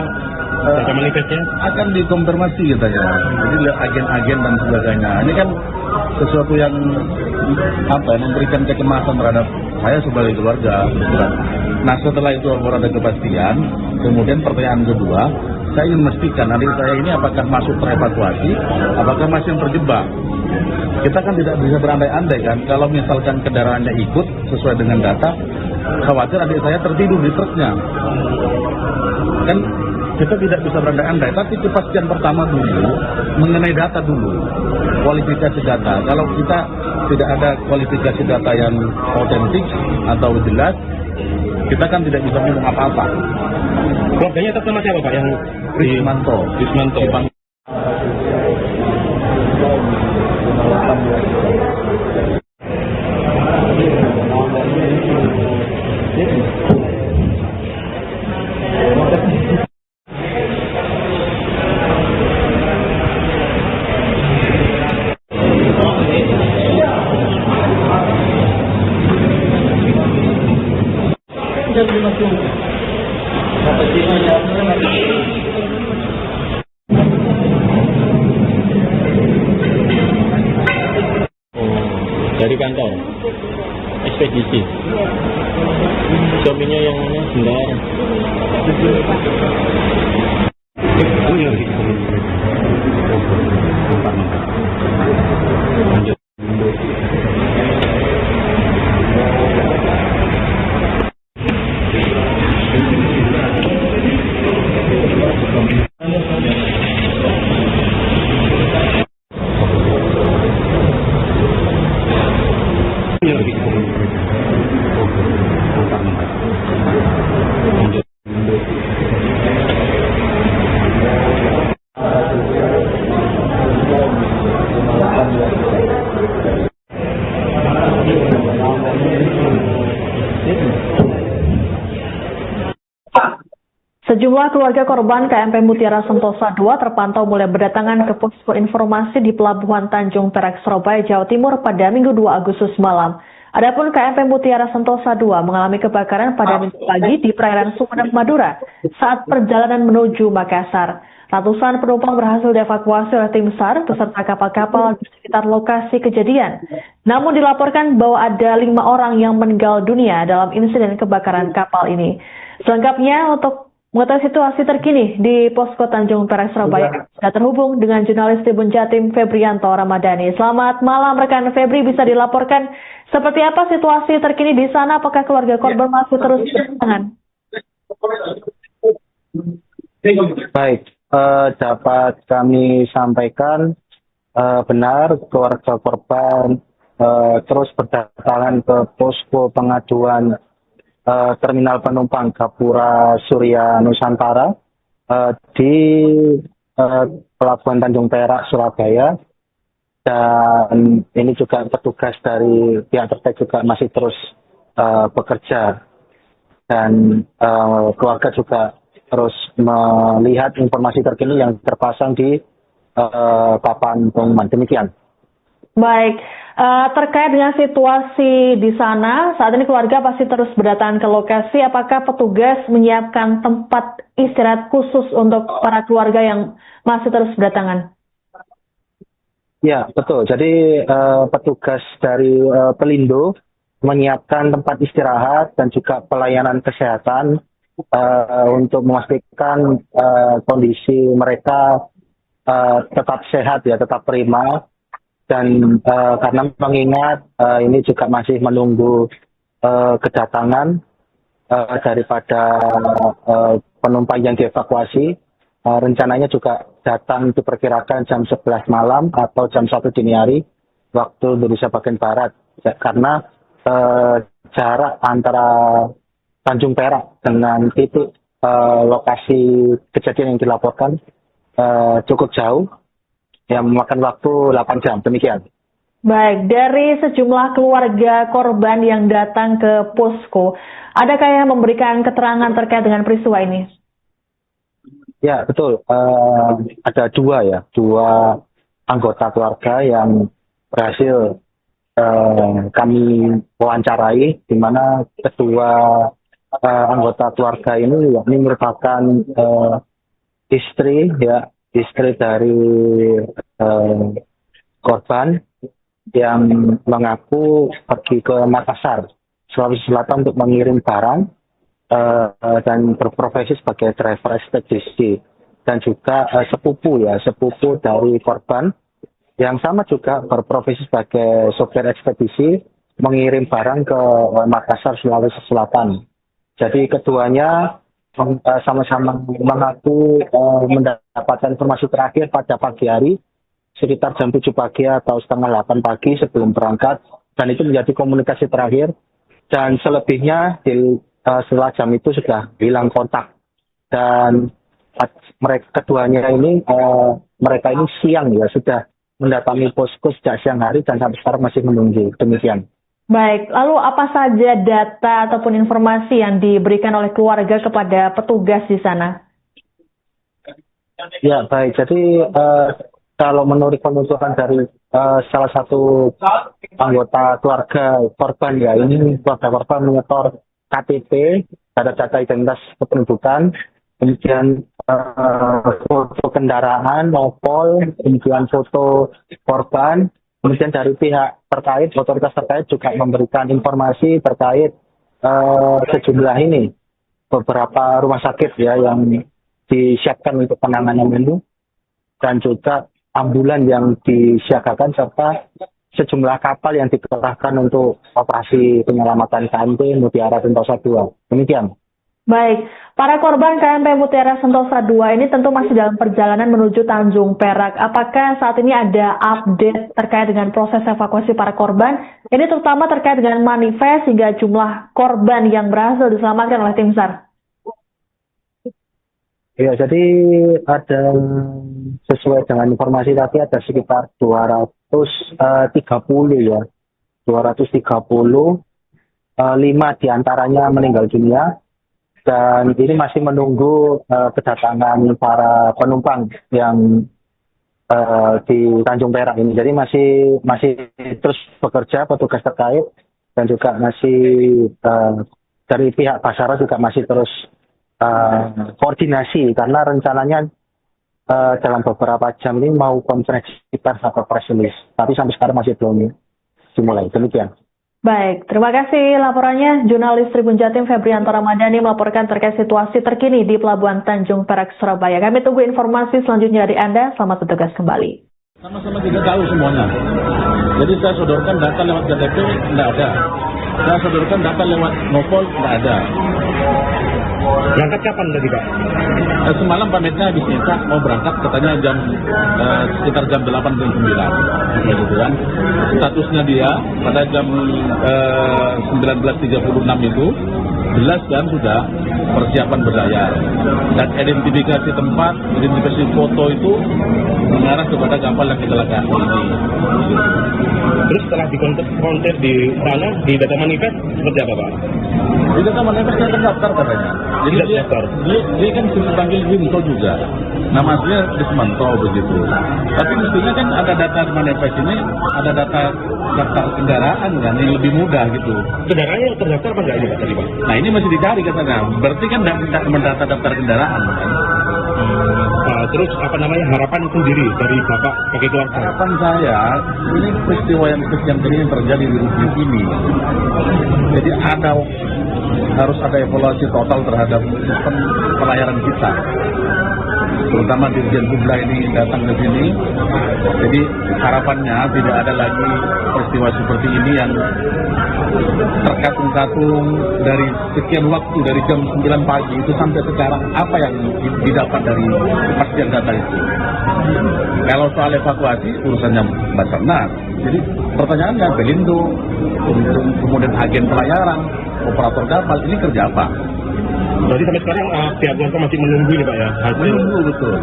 data manifestnya? Akan dikonfirmasi katanya. Jadi agen-agen dan sebagainya. Ini kan sesuatu yang memberikan kecemasan terhadap saya sebagai keluarga. Nah setelah itu ada kepastian, kemudian pertanyaan kedua, saya ingin memastikan adik saya ini apakah masuk terevakuasi, apakah masih terjebak. Kita kan tidak bisa berandai-andai kan, kalau misalkan kendaraannya ikut sesuai dengan data, khawatir adik saya tertidur di truknya. Kan kita tidak bisa berandai-andai, tapi kepastian pertama dulu mengenai data dulu, kualifikasi data. Kalau kita tidak ada kualifikasi data yang otentik atau jelas, kita kan tidak bisa ngomong apa-apa. Keluarganya atas nama siapa Pak yang Rismanto. Dari kantor ekspedisi. Suaminya yang mana? Sebentar. Sejumlah keluarga korban KMP Mutiara Sentosa II terpantau mulai berdatangan ke posko informasi di Pelabuhan Tanjung Perak, Surabaya, Jawa Timur pada Minggu 2 Agustus malam. Adapun KMP Mutiara Sentosa II mengalami kebakaran pada Minggu pagi di perairan Sumeneb, Madura saat perjalanan menuju Makassar. Ratusan penumpang berhasil dievakuasi oleh tim SAR beserta kapal-kapal di sekitar lokasi kejadian. Namun dilaporkan bahwa ada 5 orang yang meninggal dunia dalam insiden kebakaran kapal ini. Selengkapnya untuk mengetahui situasi terkini di Posko Tanjung Perak, Surabaya, sudah terhubung dengan jurnalis Tribun Jatim Febrianto Ramadhani. Selamat malam rekan Febri, bisa dilaporkan seperti apa situasi terkini di sana? Apakah keluarga korban masih terus berdatangan? Baik, dapat kami sampaikan benar keluarga korban terus berdatangan ke posko pengaduan Terminal Penumpang Gapura Surya Nusantara di Pelabuhan Tanjung Perak, Surabaya. Dan ini juga petugas dari pihak terkait juga masih terus bekerja. Dan keluarga juga terus melihat informasi terkini yang terpasang di papan pengumuman. Demikian. Baik, terkait dengan situasi di sana, saat ini keluarga pasti terus berdatangan ke lokasi. Apakah petugas menyiapkan tempat istirahat khusus untuk para keluarga yang masih terus berdatangan? Ya, betul. Jadi petugas dari Pelindo menyiapkan tempat istirahat dan juga pelayanan kesehatan untuk memastikan kondisi mereka tetap sehat, ya, tetap prima. Dan karena mengingat ini juga masih menunggu kedatangan daripada penumpang yang dievakuasi, rencananya juga datang diperkirakan jam 11 malam atau jam 1 dini hari waktu Indonesia bagian Barat. Karena jarak antara Tanjung Perak dengan titik lokasi kejadian yang dilaporkan cukup jauh, yang memakan waktu 8 jam. Demikian. Baik, dari sejumlah keluarga korban yang datang ke posko, adakah yang memberikan keterangan terkait dengan peristiwa ini? Ya, betul. Ada dua anggota keluarga yang berhasil kami wawancarai, di mana kedua anggota keluarga ini merupakan istri dari korban yang mengaku pergi ke Makassar, Sulawesi Selatan untuk mengirim barang dan berprofesi sebagai driver ekspedisi, dan juga sepupu dari korban yang sama juga berprofesi sebagai sopir ekspedisi mengirim barang ke Makassar, Sulawesi Selatan. Jadi keduanya sama-sama mengaku mendapatkan informasi terakhir pada pagi hari sekitar jam 7 pagi atau setengah 8 pagi sebelum berangkat, dan itu menjadi komunikasi terakhir, dan selebihnya setelah jam itu sudah hilang kontak. Dan keduanya ini mereka ini siang sudah mendatangi posko sejak siang hari dan sampai sekarang masih menunggu. Demikian. Baik, lalu apa saja data ataupun informasi yang diberikan oleh keluarga kepada petugas di sana? Ya, baik. Jadi kalau menurut penuturan dari salah satu anggota keluarga korban, ini keluarga korban menyetor KTP, data-data identitas kependudukan, kemudian foto kendaraan, nopol, kemudian foto korban. Kemudian dari pihak terkait, otoritas terkait juga memberikan informasi terkait sejumlah beberapa rumah sakit yang disiapkan untuk penanganan ini, dan juga ambulan yang disiagakan, serta sejumlah kapal yang dikerahkan untuk operasi penyelamatan KMP Mutiara Sentosa II. Demikian. Baik, para korban KMP Mutiara Sentosa II ini tentu masih dalam perjalanan menuju Tanjung Perak. Apakah saat ini ada update terkait dengan proses evakuasi para korban? Ini terutama terkait dengan manifest hingga jumlah korban yang berhasil diselamatkan oleh tim SAR. Ya, jadi ada sesuai dengan informasi tadi ada sekitar 230 230, 5 diantaranya meninggal dunia. Dan ini masih menunggu kedatangan para penumpang yang di Tanjung Perak ini. Jadi masih terus bekerja petugas terkait, dan juga masih dari pihak Basarnas juga masih terus koordinasi, karena rencananya dalam beberapa jam ini mau konferensi pers atau press release. Tapi sampai sekarang masih belum dimulai. Demikian. Baik, terima kasih laporannya. Jurnalis Tribun Jatim Febrianto Ramadhani melaporkan terkait situasi terkini di Pelabuhan Tanjung Perak, Surabaya. Kami tunggu informasi selanjutnya dari Anda. Selamat bertugas kembali. Sama-sama tidak tahu semuanya. Jadi saya sodorkan data lewat KTP, tidak ada. Saya sodorkan data lewat nopol, tidak ada. Berangkat kapan tadi Pak? Semalam pamitnya habis nisa mau berangkat katanya sekitar jam 8 dan 9 gitu kan. Statusnya dia pada jam 19.36 itu jelas dan sudah persiapan berlayar, dan identifikasi tempat, identifikasi foto itu mengarah kepada kapal yang kecelakaan ini. Terus setelah dikonfrontir di sana, di data manifest seperti apa Pak? Di data manifest saya terdaftar katanya. Jadi Tidak dia, terdaftar. dia kan dipanggil Winto juga. Nama aslinya Desmanto begitu. Tapi mestinya kan ada data manifest ini, ada data daftar kendaraan kan yang lebih mudah gitu. Kendaraannya terdaftar apa enggak ini Pak tadi Pak? Nah ini masih dicari katanya. Berarti kan tidak mendata daftar kendaraan kan. Terus apa namanya harapan sendiri dari Bapak sebagai keluarga? Harapan saya, ini peristiwa yang kesian ini yang terjadi di Republik ini. Jadi harus ada evaluasi total terhadap sistem pelayaran kita. Terutama Dirjen Subla ini datang ke sini. Jadi harapannya tidak ada lagi peristiwa seperti ini yang terkatung-katung dari sekian waktu, dari jam 9 pagi itu sampai sekarang, apa yang didapat dari kepastian data itu. Kalau soal evakuasi urusannya Basarnas. Jadi pertanyaannya Pelindo, kemudian agen pelayaran, operator kapal, ini kerja apa? Jadi sampai sekarang pihak keluarga masih menunggu ini Pak ya hasil. Menunggu betul.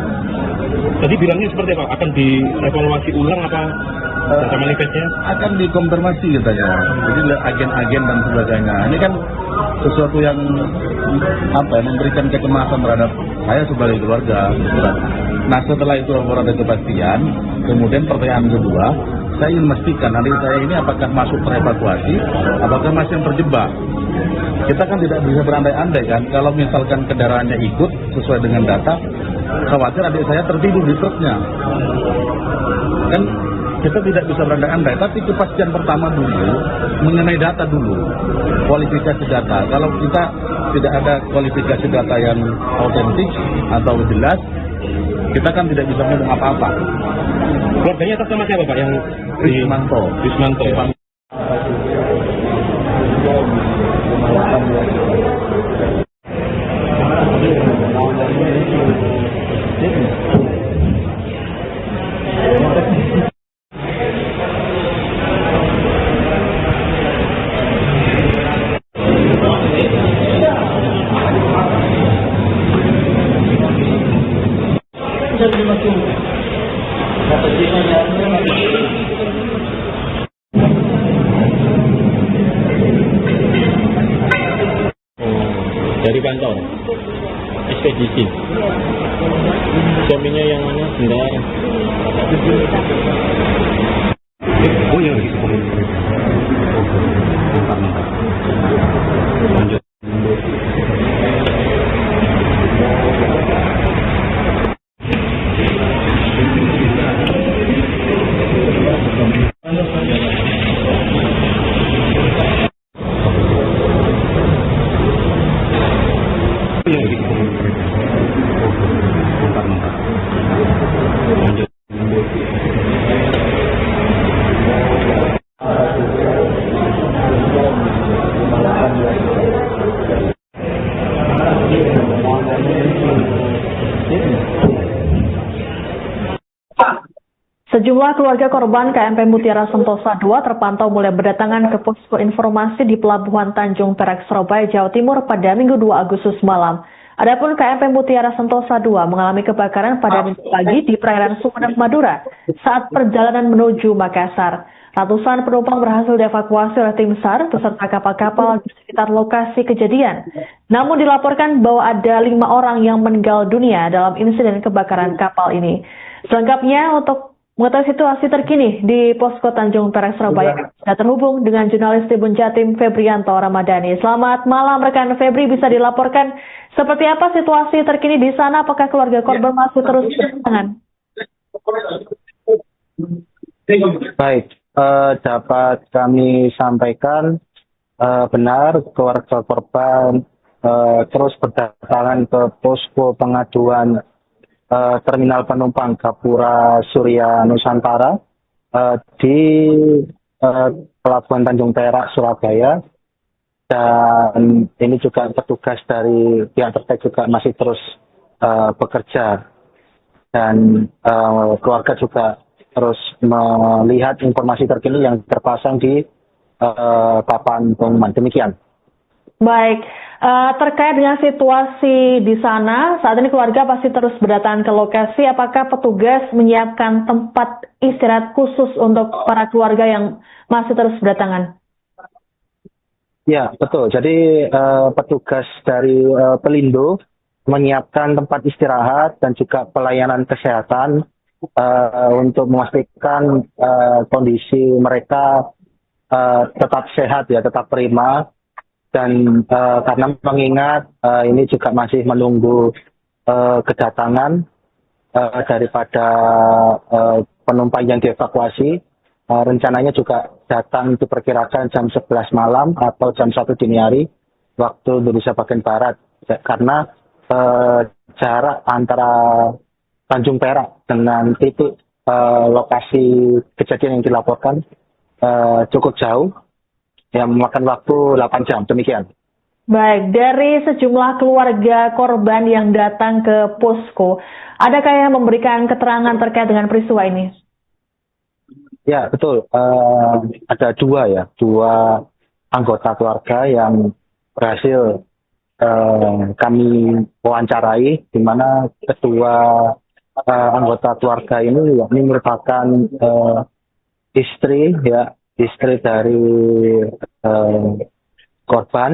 Tadi bilangnya seperti apa? Akan dievaluasi ulang apa data manifestnya? Akan dikonfirmasi katanya. Jadi agen-agen dan sebagainya. Ini kan sesuatu yang memberikan kecemasan terhadap saya sebagai keluarga. Nah setelah itu ada kepastian, kemudian pertanyaan kedua, saya ingin memastikan adik saya ini apakah masuk terevakuasi, apakah masih yang terjebak. Kita kan tidak bisa berandai-andai kan, kalau misalkan kendaraannya ikut sesuai dengan data, khawatir adik saya tertidur di truknya. Kan kita tidak bisa berandai-andai, tapi kepastian pertama dulu mengenai data dulu, kualifikasi data. Kalau kita tidak ada kualifikasi data yang autentik atau jelas, kita kan tidak bisa ngomong apa-apa. Keluarganya atas nama siapa Pak yang Rismanto. Rismanto ya? Dari kantor ekspedisi. Suaminya yang mana? Sendar. Oh iya. Lanjut. Sejumlah keluarga korban KMP Mutiara Sentosa II terpantau mulai berdatangan ke posko informasi di Pelabuhan Tanjung Perak, Surabaya, Jawa Timur pada Minggu 2 Agustus malam. Adapun KMP Mutiara Sentosa II mengalami kebakaran pada Minggu pagi di perairan Sumedang, Madura saat perjalanan menuju Makassar. Ratusan penumpang berhasil dievakuasi oleh tim SAR beserta kapal-kapal di sekitar lokasi kejadian. Namun dilaporkan bahwa ada 5 orang yang meninggal dunia dalam insiden kebakaran kapal ini. Selengkapnya untuk mengetahui situasi terkini di Posko Tanjung Perak, Surabaya, sudah terhubung dengan jurnalis Tribun Jatim Febrianto Ramadhani. Selamat malam rekan Febri, bisa dilaporkan seperti apa situasi terkini di sana? Apakah keluarga korban masih terus berdatangan? Baik, dapat kami sampaikan benar keluarga korban terus berdatangan ke posko pengaduan terminal penumpang Gapura Surya Nusantara di Pelabuhan Tanjung Perak, Surabaya. Dan ini juga petugas dari pihak terkait juga masih terus bekerja, dan keluarga juga terus melihat informasi terkini yang terpasang di papan pengumuman. Demikian. Baik, terkait dengan situasi di sana, saat ini keluarga pasti terus berdatangan ke lokasi. Apakah petugas menyiapkan tempat istirahat khusus untuk para keluarga yang masih terus berdatangan? Ya, betul. Jadi petugas dari Pelindo menyiapkan tempat istirahat dan juga pelayanan kesehatan untuk memastikan kondisi mereka tetap sehat, ya, tetap prima. Dan karena mengingat ini juga masih menunggu kedatangan daripada penumpang yang dievakuasi. Rencananya juga datang diperkirakan jam 11 malam atau jam 1 dini hari waktu Indonesia bagian Barat, karena jarak antara Tanjung Perak dengan titik lokasi kejadian yang dilaporkan cukup jauh, yang memakan waktu 8 jam. Demikian. Baik, dari sejumlah keluarga korban yang datang ke posko, adakah yang memberikan keterangan terkait dengan peristiwa ini? Ya, betul. Ada dua anggota keluarga yang berhasil kami wawancarai, di mana kedua anggota keluarga ini merupakan istri dari korban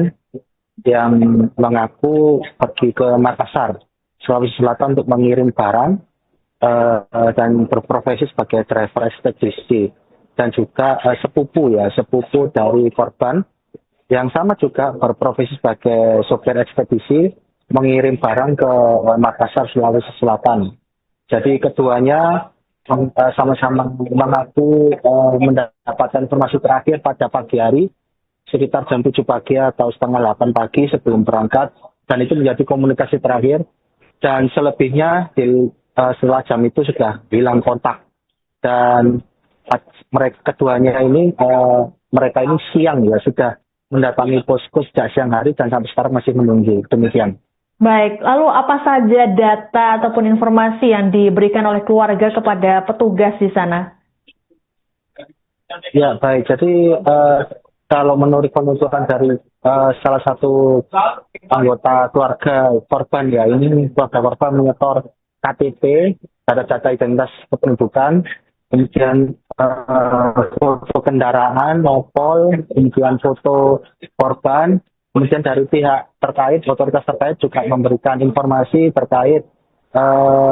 yang mengaku pergi ke Makassar, Sulawesi Selatan untuk mengirim barang dan berprofesi sebagai driver ekspedisi, dan juga sepupu dari korban yang sama juga berprofesi sebagai sopir ekspedisi mengirim barang ke Makassar, Sulawesi Selatan. Jadi keduanya sama-sama mengaku mendapatkan informasi terakhir pada pagi hari sekitar jam 7 pagi atau setengah 8 pagi sebelum berangkat, dan itu menjadi komunikasi terakhir, dan selebihnya setelah jam itu sudah hilang kontak. Dan keduanya ini mereka ini siang sudah mendatangi posko sejak siang hari dan sampai sekarang masih menunggu. Demikian. Baik, lalu apa saja data ataupun informasi yang diberikan oleh keluarga kepada petugas di sana? Ya, baik. Jadi kalau menurut penuturan dari salah satu anggota keluarga korban, ini keluarga korban menyetor KTP, data identitas kependudukan, kemudian foto kendaraan, nopol, kemudian foto korban, kemudian dari pihak terkait, otoritas terkait juga memberikan informasi terkait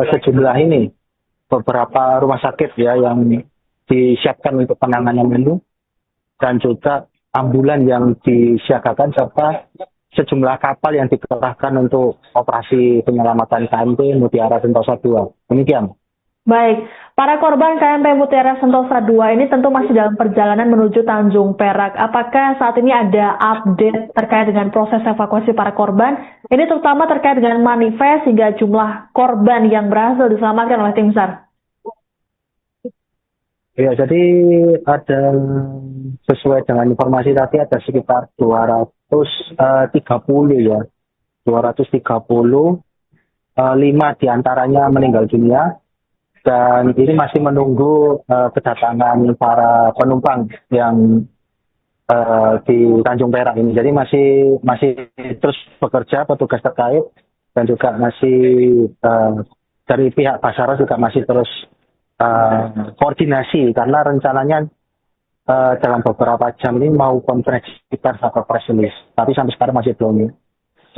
sejumlah beberapa rumah sakit yang disiapkan untuk penanganan ini, dan juga ambulan yang disiagakan, serta sejumlah kapal yang dikerahkan untuk operasi penyelamatan KMP Mutiara Sentosa II. Demikian. Baik, para korban KMP Mutiara Sentosa II ini tentu masih dalam perjalanan menuju Tanjung Perak. Apakah saat ini ada update terkait dengan proses evakuasi para korban? Ini terutama terkait dengan manifest hingga jumlah korban yang berhasil diselamatkan oleh tim SAR. Ya, jadi ada, sesuai dengan informasi tadi, ada sekitar 230 230, 5 diantaranya meninggal dunia, dan ini masih menunggu kedatangan para penumpang yang di Tanjung Perak ini. Jadi masih terus bekerja petugas terkait, dan juga masih dari pihak Basarnas juga masih terus koordinasi, karena rencananya dalam beberapa jam ini mau konferensi pers atau press release, tapi sampai sekarang masih belum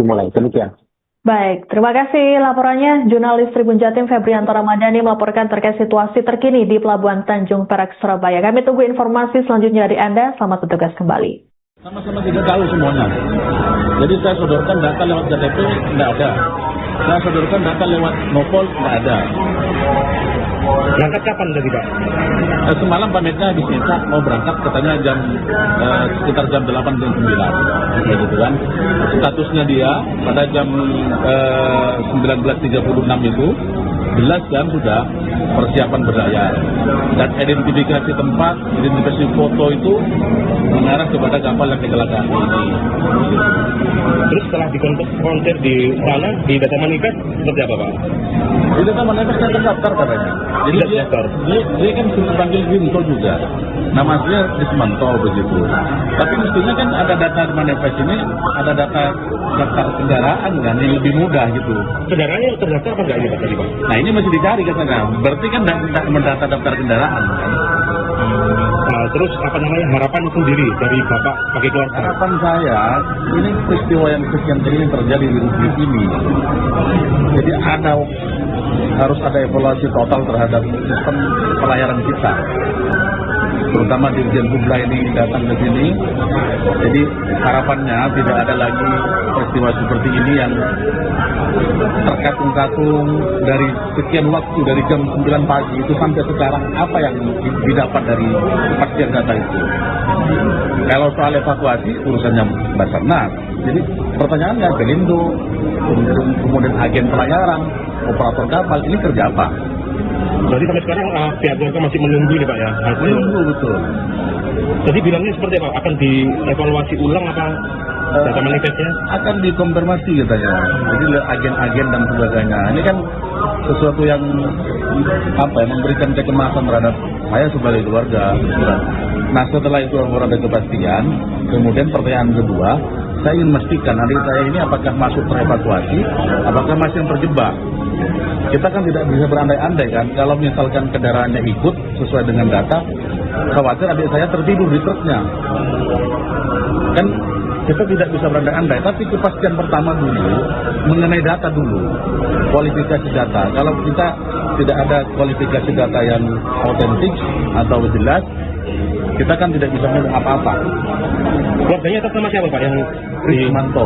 dimulai. Demikian. Baik, terima kasih laporannya. Jurnalis Tribun Jatim Febrianto Ramadhani melaporkan terkait situasi terkini di Pelabuhan Tanjung Perak, Surabaya. Kami tunggu informasi selanjutnya dari Anda. Selamat bertugas kembali. Sama-sama tidak tahu semuanya. Jadi saya sodorkan data lewat KTP, tidak ada. Saya sodorkan data lewat Nopol, tidak ada. Berangkat kapan tadi, Pak? Semalam pamitnya habis imsak mau berangkat, katanya sekitar jam 8 dan 9, gitu kan. Statusnya dia pada jam 19.36 itu 11 jam sudah persiapan berlayar. Dan identifikasi tempat, identifikasi foto itu mengarah kepada kapal yang kecelakaan ini. Terus setelah dikonfrontir di sana, di data manifest, seperti apa Pak? Di data manifest saya terdaftar katanya. Jadi dia kan sudah panggil Ginto juga. Nama dia Dismanto begitu. Tapi mestinya kan ada data manifest ini, ada data daftar kendaraan kan yang lebih mudah gitu. Kendaraannya yang terdaftar apa enggak ini Pak tadi Pak? Nah ini masih dicari katanya. Berarti kan tidak mendata daftar kendaraan kan. Nah, terus apa namanya harapan sendiri dari Bapak bagi keluarga? Harapan saya, ini peristiwa yang sekian kali yang terjadi di Republik ini. Jadi harus ada evaluasi total terhadap sistem pelayaran kita. Terutama Dirjen Hubla ini datang ke sini. Jadi harapannya tidak ada lagi peristiwa seperti ini yang terkatung-katung dari sekian waktu, dari jam 9 pagi itu sampai sekarang, apa yang didapat dari kepastian data itu. Kalau soal evakuasi urusannya Basarnas. Jadi pertanyaannya Pelindo, kemudian agen pelayaran, operator kapal, ini kerja apa? Berarti sampai sekarang pihak keluarga masih menunggu nih Pak ya? Menunggu betul. Jadi bilangnya seperti apa? Akan dievaluasi ulang apa data manifestnya? Akan dikonfirmasi katanya. Jadi agen-agen dan sebagainya. Ini kan sesuatu yang memberikan kecemasan terhadap saya sebagai keluarga. Nah setelah itu ada kepastian, kemudian pertanyaan kedua, saya ingin memastikan adik saya ini apakah masuk terevakuasi, apakah masih yang terjebak. Kita kan tidak bisa berandai-andai kan, kalau misalkan kendaraannya ikut sesuai dengan data, khawatir adik saya tertidur di truknya. Kan kita tidak bisa berandai-andai, tapi kepastian pertama dulu, mengenai data dulu, kualifikasi data. Kalau kita tidak ada kualifikasi data yang autentik atau jelas, kita kan tidak bisa ngomong apa-apa. Keluarganya atas nama siapa Pak? Yang Rismanto.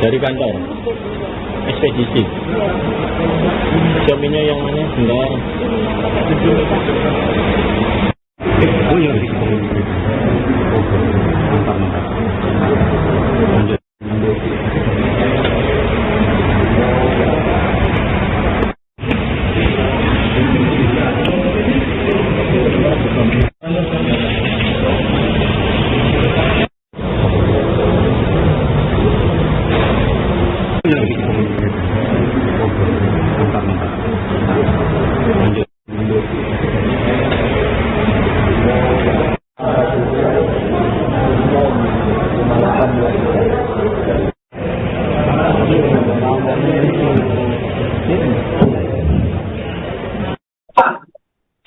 Dari kantor ekspedisi. Suaminya yang mana? Bentar. Oh iya.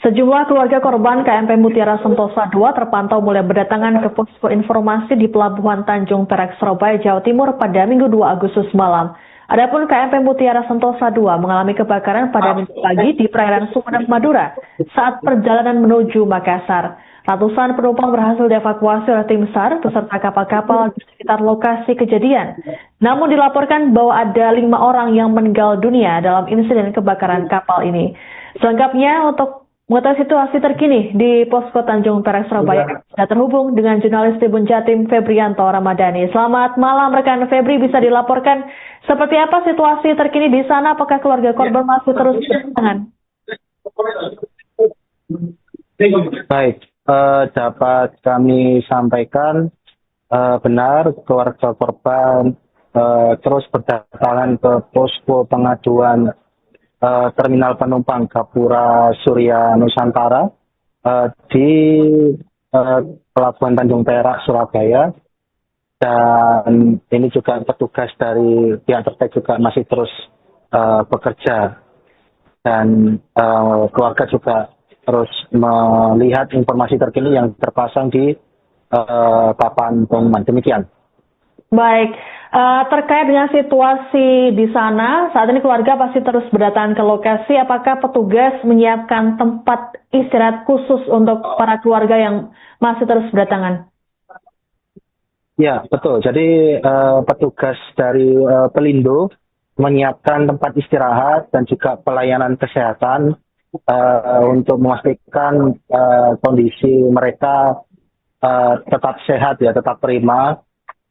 Sejumlah keluarga korban KMP Mutiara Sentosa II terpantau mulai berdatangan ke posko informasi di Pelabuhan Tanjung Perak, Surabaya, Jawa Timur pada Minggu 2 Agustus malam. Adapun KMP Mutiara Sentosa II mengalami kebakaran pada Minggu pagi di perairan Sumeneb, Madura saat perjalanan menuju Makassar. Ratusan penumpang berhasil dievakuasi oleh tim SAR beserta kapal-kapal di sekitar lokasi kejadian. Namun dilaporkan bahwa ada 5 orang yang meninggal dunia dalam insiden kebakaran kapal ini. Selengkapnya untuk mengetahui situasi terkini di Posko Tanjung Perak, Surabaya, sudah terhubung dengan jurnalis Tribun Jatim Febrianto Ramadhani. Selamat malam rekan Febri, bisa dilaporkan seperti apa situasi terkini di sana? Apakah keluarga korban masih terus berdatangan? Baik, dapat kami sampaikan benar keluarga korban terus berdatangan ke posko pengaduan terminal penumpang Gapura Surya Nusantara di Pelabuhan Tanjung Perak, Surabaya, dan ini juga petugas dari pihak terkait juga masih terus bekerja, dan keluarga juga terus melihat informasi terkini yang terpasang di papan pengumuman. Demikian. Baik. Terkait dengan situasi di sana, saat ini keluarga pasti terus berdatangan ke lokasi. Apakah petugas menyiapkan tempat istirahat khusus untuk para keluarga yang masih terus berdatangan? Ya, betul. Jadi petugas dari Pelindo menyiapkan tempat istirahat dan juga pelayanan kesehatan untuk memastikan kondisi mereka tetap sehat ya, tetap prima.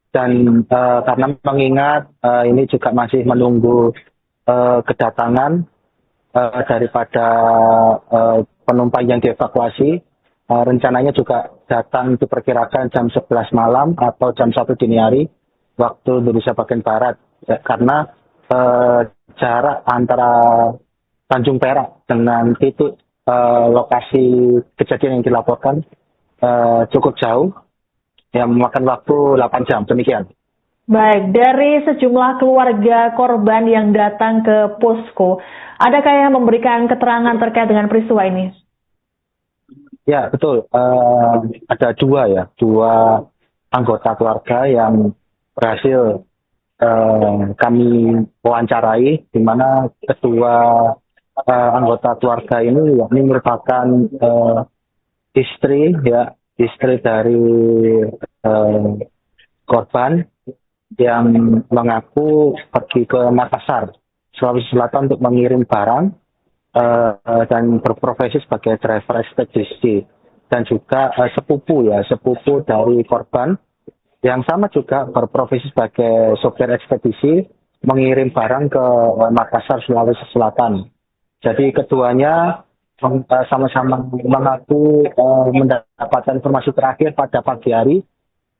Dan karena mengingat ini juga masih menunggu kedatangan daripada penumpang yang dievakuasi, rencananya juga datang diperkirakan jam 11 malam atau jam 1 dini hari waktu Indonesia bagian Barat. Ya, karena jarak antara Tanjung Perak dengan titik lokasi kejadian yang dilaporkan cukup jauh. Yang memakan waktu 8 jam, demikian. Baik, dari sejumlah keluarga korban yang datang ke posko, adakah yang memberikan keterangan terkait dengan peristiwa ini? Ya, betul. Ada dua anggota keluarga yang berhasil kami wawancarai, di mana kedua anggota keluarga ini yakni merupakan istri dari korban yang mengaku pergi ke Makassar, Sulawesi Selatan untuk mengirim barang dan berprofesi sebagai driver ekspedisi, dan juga sepupu dari korban yang sama juga berprofesi sebagai sopir ekspedisi mengirim barang ke Makassar, Sulawesi Selatan. Jadi keduanya sama-sama mengaku mendapatkan informasi terakhir pada pagi hari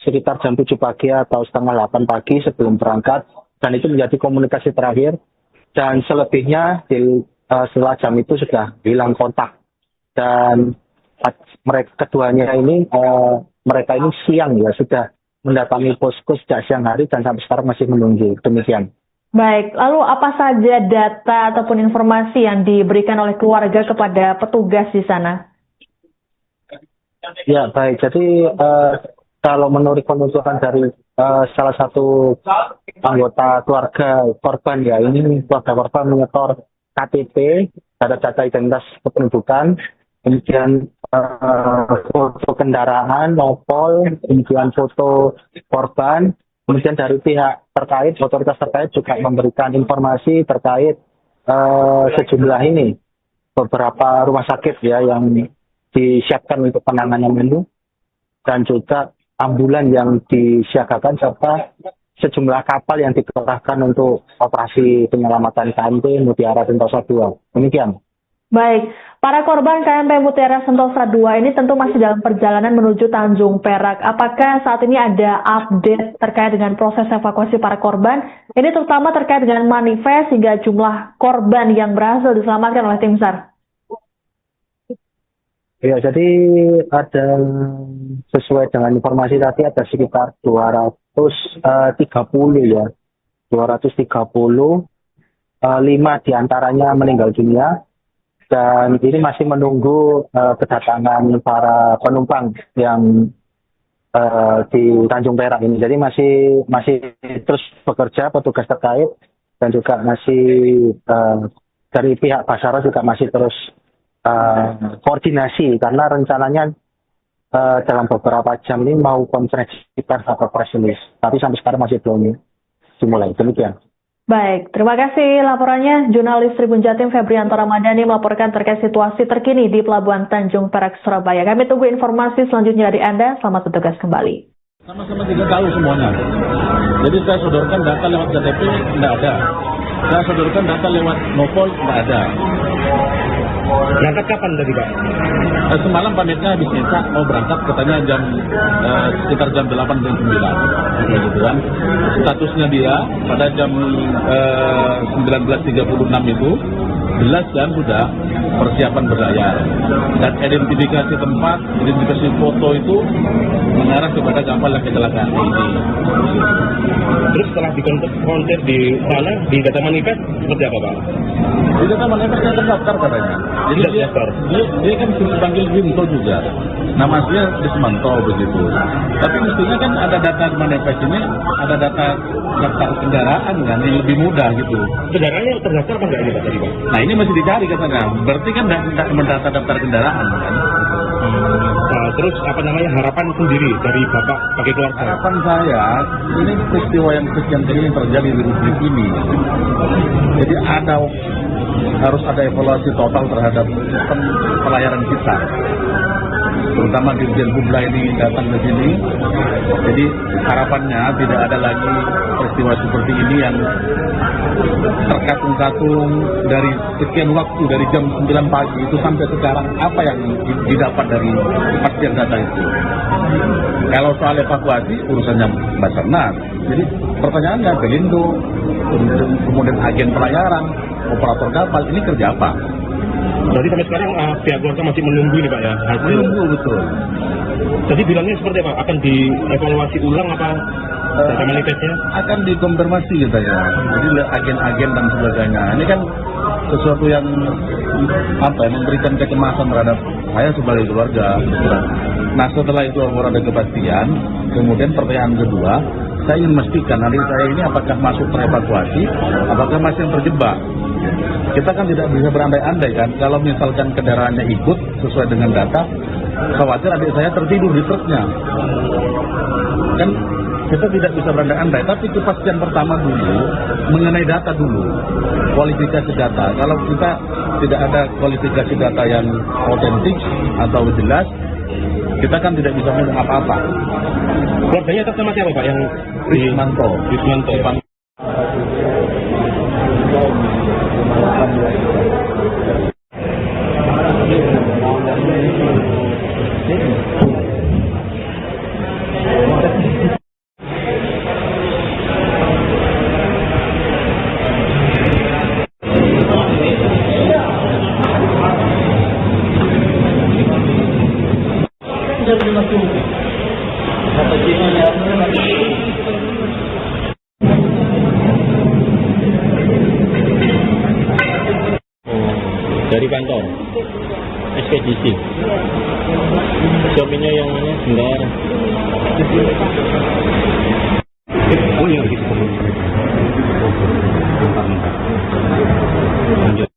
sekitar jam 7 pagi atau setengah 8 pagi sebelum berangkat, dan itu menjadi komunikasi terakhir, dan selebihnya setelah jam itu sudah hilang kontak. Dan keduanya ini mereka ini siang sudah mendatangi posko sejak siang hari dan sampai sekarang masih menunggu, demikian. Baik, lalu apa saja data ataupun informasi yang diberikan oleh keluarga kepada petugas di sana? Ya, baik. Jadi kalau menurut penuturan dari salah satu anggota keluarga korban ini keluarga korban menyetor KTP, data-data identitas kependudukan, kemudian foto kendaraan, nopol, kemudian foto korban. Kemudian dari pihak terkait, otoritas terkait juga memberikan informasi terkait sejumlah beberapa rumah sakit yang disiapkan untuk penanganan ini, dan juga ambulan yang disiagakan serta sejumlah kapal yang dikerahkan untuk operasi penyelamatan KMP Mutiara Sentosa II. Demikian. Baik, para korban KMP Mutiara Sentosa II ini tentu masih dalam perjalanan menuju Tanjung Perak. Apakah saat ini ada update terkait dengan proses evakuasi para korban? Ini terutama terkait dengan manifest hingga jumlah korban yang berhasil diselamatkan oleh tim SAR. Ya, jadi ada sesuai dengan informasi tadi ada sekitar 230 230, 5 diantaranya meninggal dunia. Dan ini masih menunggu kedatangan para penumpang yang di Tanjung Perak ini. Jadi masih terus bekerja petugas terkait, dan juga masih dari pihak Basarnas juga masih terus koordinasi, karena rencananya dalam beberapa jam ini mau konferensi pers atau press release. Tapi sampai sekarang masih belum dimulai. Demikian. Baik, terima kasih laporannya. Jurnalis Tribun Jatim Febrianto Ramadhani melaporkan terkait situasi terkini di Pelabuhan Tanjung Perak, Surabaya. Kami tunggu informasi selanjutnya dari Anda. Selamat bertugas kembali. Sama-sama tidak tahu semuanya. Jadi saya sodorkan data lewat KTP, tidak ada. Saya sodorkan data lewat Nopol, tidak ada. Berangkat kapan tadi, Pak? Semalam pamitnya habis nyetak, mau berangkat katanya sekitar jam 8 dan 9 gitu kan. Statusnya dia pada jam 19.36 itu jelas kan sudah persiapan berlayar dan identifikasi tempat, identifikasi foto itu mengarah kepada kapal yang kecelakaan ini. Terus setelah dikonfrontir di sana, di data manifest, seperti apa Pak? Di data manifestnya terdaftar katanya. Jadi Sudah terdaftar. dia kan dipanggil Winto juga. Nama aslinya Desmanto begitu. Tapi mestinya kan ada data manifest ini, ada data daftar kendaraan kan yang lebih mudah gitu. Kendaraannya terdaftar apa enggak ini Pak tadi Pak? Nah ini masih dicari katanya. Berarti kan tidak mendata daftar kendaraan kan. Nah, terus apa namanya harapan sendiri dari Bapak sebagai keluarga? Harapan saya, ini peristiwa yang sekian kali yang terjadi di Republik ini. Jadi harus ada evaluasi total terhadap sistem pelayaran kita. Terutama Dirjen Hubla ini datang ke sini. Jadi harapannya tidak ada lagi peristiwa seperti ini yang terkatung-katung dari sekian waktu, dari jam 9 pagi itu sampai sekarang, apa yang didapat dari kepastian data itu. Kalau soal evakuasi urusannya Basarnas. Jadi pertanyaannya Pelindo, kemudian agen pelayaran, operator kapal, ini kerja apa? Jadi sampai sekarang pihak keluarga masih menunggu ini Pak ya hasil. Menunggu betul. Jadi bilangnya seperti apa? Akan dievaluasi ulang apa data manifestnya? Akan dikonfirmasi katanya. Jadi agen-agen dan sebagainya. Ini kan sesuatu yang memberikan kecemasan terhadap saya sebagai keluarga. Nah setelah itu ada kepastian, kemudian pertanyaan kedua, saya ingin memastikan adik saya ini apakah masuk terevakuasi, apakah masih yang terjebak. Kita kan tidak bisa berandai-andai kan, kalau misalkan kendaraannya ikut sesuai dengan data, khawatir adik saya tertidur di truknya. Kan kita tidak bisa berandai-andai, tapi kepastian pertama dulu, mengenai data dulu, kualifikasi data. Kalau kita tidak ada kualifikasi data yang otentik atau jelas, kita kan tidak bisa ngomong apa-apa. Keluarganya atas nama siapa Pak yang Rismanto. Rismanto. Dari kantor ekspedisi. Suaminya yang mana? Sebentar. Oh iya gitu. Lanjut.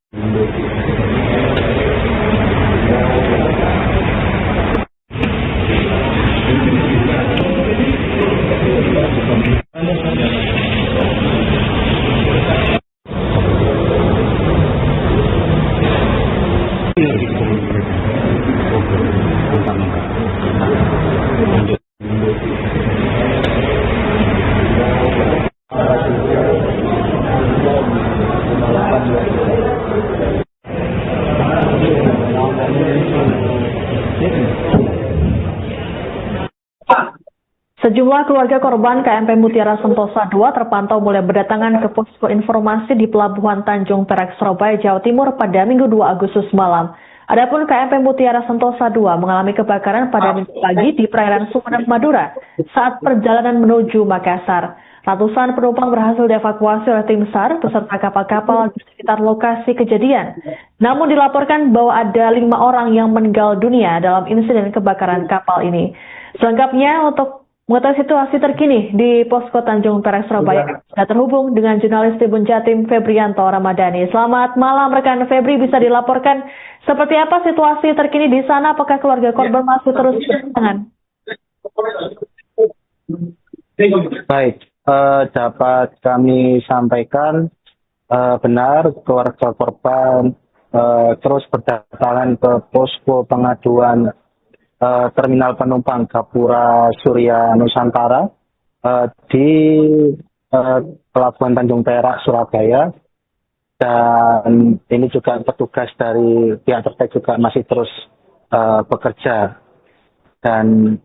Sejumlah keluarga korban KMP Mutiara Sentosa II terpantau mulai berdatangan ke posko informasi di Pelabuhan Tanjung Perak, Surabaya, Jawa Timur pada Minggu 2 Agustus malam. Adapun KMP Mutiara Sentosa II mengalami kebakaran pada Minggu pagi di perairan Sumeneb, Madura saat perjalanan menuju Makassar. Ratusan penumpang berhasil dievakuasi oleh tim SAR beserta kapal-kapal di sekitar lokasi kejadian. Namun dilaporkan bahwa ada 5 orang yang meninggal dunia dalam insiden kebakaran kapal ini. Selengkapnya untuk mengetahui situasi terkini di Posko Tanjung Perak, Surabaya, kita terhubung dengan jurnalis Tribun Jatim Febrianto Ramadhani. Selamat malam rekan Febri, bisa dilaporkan seperti apa situasi terkini di sana? Apakah keluarga korban masih terus berdatangan? Baik, dapat kami sampaikan benar keluarga korban terus berdatangan ke posko pengaduan Terminal Penumpang Gapura Surya Nusantara di Pelabuhan Tanjung Perak, Surabaya. Dan ini juga petugas dari pihak terkait juga masih terus bekerja. Dan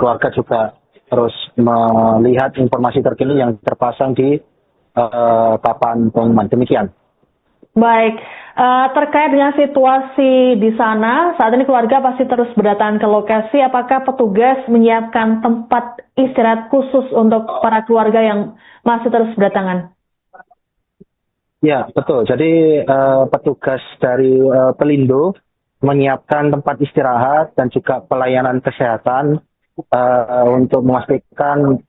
keluarga juga terus melihat informasi terkini yang terpasang di papan pengumuman. Demikian. Baik, terkait dengan situasi di sana, saat ini keluarga pasti terus berdatangan ke lokasi. Apakah petugas menyiapkan tempat istirahat khusus untuk para keluarga yang masih terus berdatangan? Ya, betul. Jadi petugas dari Pelindo menyiapkan tempat istirahat dan juga pelayanan kesehatan untuk memastikan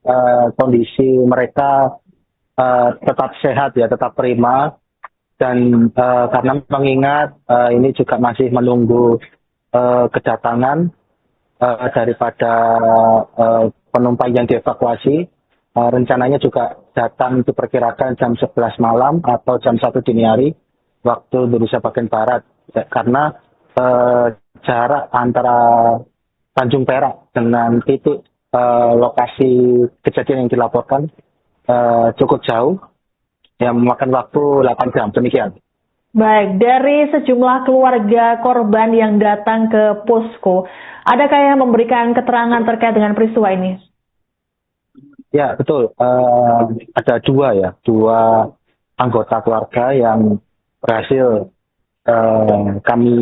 kondisi mereka tetap sehat ya, tetap prima. Dan karena mengingat ini juga masih menunggu kedatangan daripada penumpang yang dievakuasi, rencananya juga datang diperkirakan jam 11 malam atau jam 1 dini hari waktu Indonesia bagian Barat, karena jarak antara Tanjung Perak dengan titik lokasi kejadian yang dilaporkan cukup jauh, yang memakan waktu 8 jam, demikian. Baik, dari sejumlah keluarga korban yang datang ke posko, adakah yang memberikan keterangan terkait dengan peristiwa ini? Ya, betul. Ada dua anggota keluarga yang berhasil kami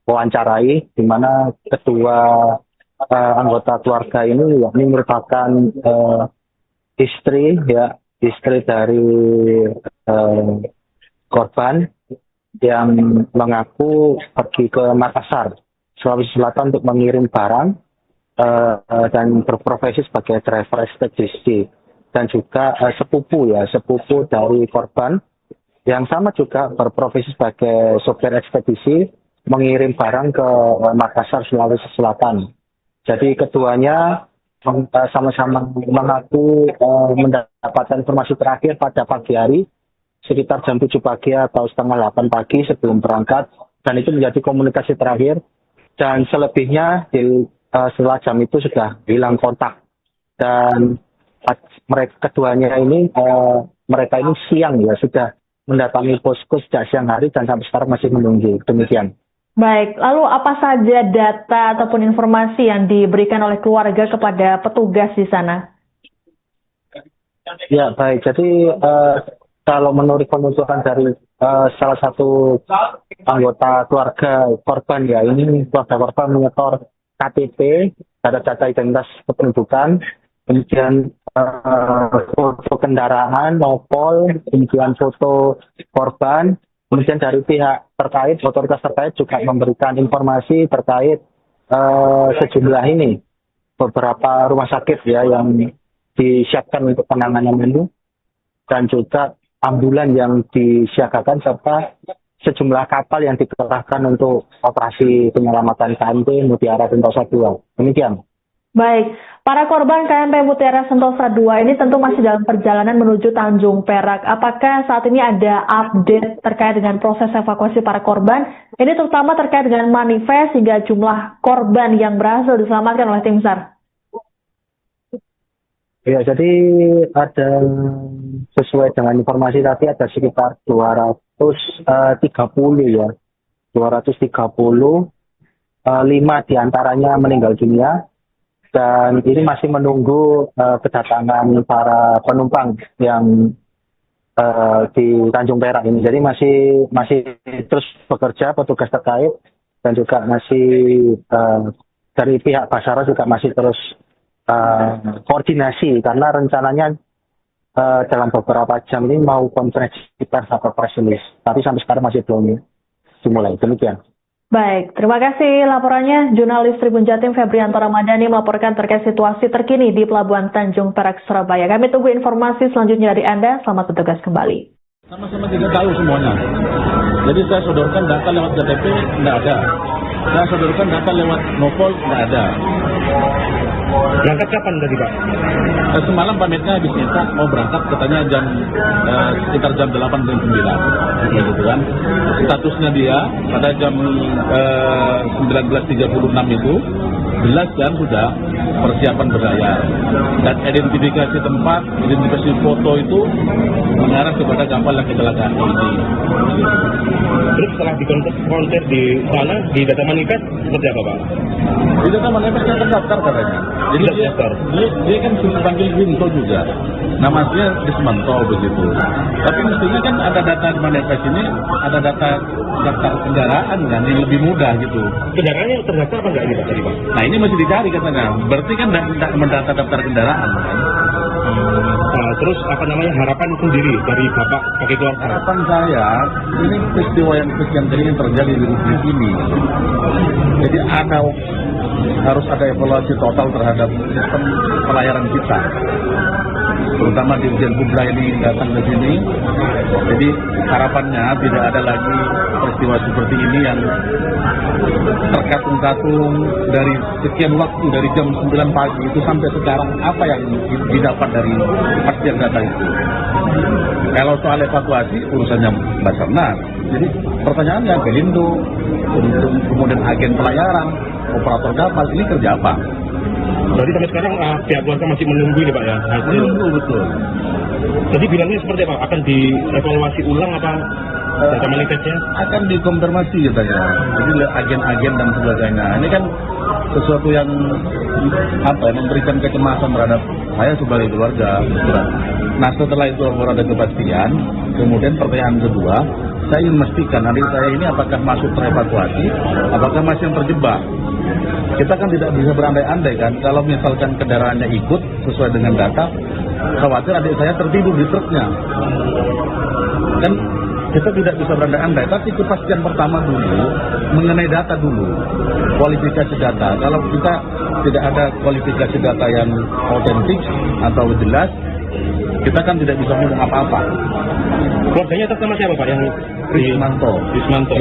wawancarai, di mana kedua anggota keluarga ini yakni merupakan istri dari korban yang mengaku pergi ke Makassar, Sulawesi Selatan untuk mengirim barang dan berprofesi sebagai driver ekspedisi, dan juga sepupu dari korban yang sama juga berprofesi sebagai sopir ekspedisi mengirim barang ke Makassar, Sulawesi Selatan. Jadi keduanya sama-sama mengaku mendapatkan informasi terakhir pada pagi hari sekitar jam 7 pagi atau setengah 8 pagi sebelum berangkat, dan itu menjadi komunikasi terakhir, dan selebihnya setelah jam itu sudah hilang kontak. Dan mereka keduanya ini mereka ini siang ya sudah mendatangi posko sejak siang hari dan sampai sekarang masih menunggu, demikian. Baik, lalu apa saja data ataupun informasi yang diberikan oleh keluarga kepada petugas di sana? Ya, baik. Jadi kalau menurut penuturan dari salah satu anggota keluarga korban ya, ini keluarga korban menyetor KTP, data-data identitas kependudukan, kemudian foto kendaraan, nopol, kemudian foto korban. Kemudian dari pihak terkait, otoritas terkait juga memberikan informasi terkait sejumlah beberapa rumah sakit ya yang disiapkan untuk penanganan ini, dan juga ambulan yang disiagakan serta sejumlah kapal yang dikerahkan untuk operasi penyelamatan KMP Mutiara Sentosa II. Demikian. Baik, para korban KMP Mutiara Sentosa II ini tentu masih dalam perjalanan menuju Tanjung Perak. Apakah saat ini ada update terkait dengan proses evakuasi para korban? Ini terutama terkait dengan manifest hingga jumlah korban yang berhasil diselamatkan oleh tim SAR. Ya, jadi ada sesuai dengan informasi tadi ada sekitar 230 ya. 230, 5 diantaranya meninggal dunia. Dan ini masih menunggu kedatangan para penumpang yang di Tanjung Perak ini. Jadi masih terus bekerja petugas terkait, dan juga masih dari pihak Basarnas juga masih terus koordinasi, karena rencananya dalam beberapa jam ini mau konferensi pers atau press release. Tapi sampai sekarang masih belum dimulai. Demikian. Baik, terima kasih laporannya. Jurnalis Tribun Jatim Febrianto Ramadhani melaporkan terkait situasi terkini di Pelabuhan Tanjung Perak, Surabaya. Kami tunggu informasi selanjutnya dari Anda. Selamat bertugas kembali. Sama-sama tidak tahu semuanya. Jadi saya sodorkan data lewat KTP, tidak ada. Saya sodorkan data lewat nopol, tidak ada. Berangkat kapan tadi Pak? Semalam pamitnya habis nyetak, mau berangkat katanya sekitar jam 8 dan 9 gitu kan. Statusnya dia pada jam 19.36 itu jelas kan sudah persiapan berlayar dan identifikasi tempat, identifikasi foto itu mengarah kepada kapal yang kecelakaan ini. Terus setelah dikonfrontir di sana, di data manifest seperti apa Pak? Di data manifestnya terdaftar katanya. Jadi Sudah terdaftar. dia kan dipanggil Winto juga. Namanya Desmanto begitu. Tapi mestinya kan ada data manifest ini, ada data daftar kendaraan kan yang lebih mudah gitu. Kendaraannya terdaftar apa enggak ini Pak tadi Pak? Nah ini masih dicari katanya. Berarti kan tidak mendata daftar kendaraan kan. Nah, terus apa namanya harapan sendiri dari Bapak sebagai keluarga? Harapan saya, ini peristiwa yang sekian kali yang terjadi di Republik ini. Jadi harus ada evaluasi total terhadap sistem pelayaran kita. Terutama Dirjen Kubra ini datang ke sini. Jadi harapannya tidak ada lagi peristiwa seperti ini yang terkatung-katung dari sekian waktu, dari jam 9 pagi itu sampai sekarang, apa yang didapat dari kepastian data itu. Kalau soal evakuasi urusannya Basarnas. Jadi pertanyaannya Pelindo, kemudian agen pelayaran, operator kapal, ini kerja apa? Berarti sampai sekarang pihak keluarga masih menunggu ini Pak ya hasil. Menunggu betul. Jadi bilangnya seperti apa? Akan dievaluasi ulang apa data manifestnya? Akan dikonfirmasi katanya. Jadi agen-agen dan sebagainya. Ini kan sesuatu yang memberikan kecemasan terhadap saya sebagai keluarga. Nah setelah itu ada kepastian, kemudian pertanyaan kedua, saya ingin memastikan adik saya ini apakah masuk terevakuasi, apakah masih yang terjebak. Kita kan tidak bisa berandai-andai kan, kalau misalkan kendaraannya ikut sesuai dengan data, khawatir adik saya tertidur di truknya. Kan kita tidak bisa berandai-andai, tapi kepastian pertama dulu, mengenai data dulu, kualifikasi data. Kalau kita tidak ada kualifikasi data yang autentik atau jelas, kita kan tidak bisa ngomong apa-apa. Keluarganya atas nama siapa Pak yang Rismanto. Rismanto.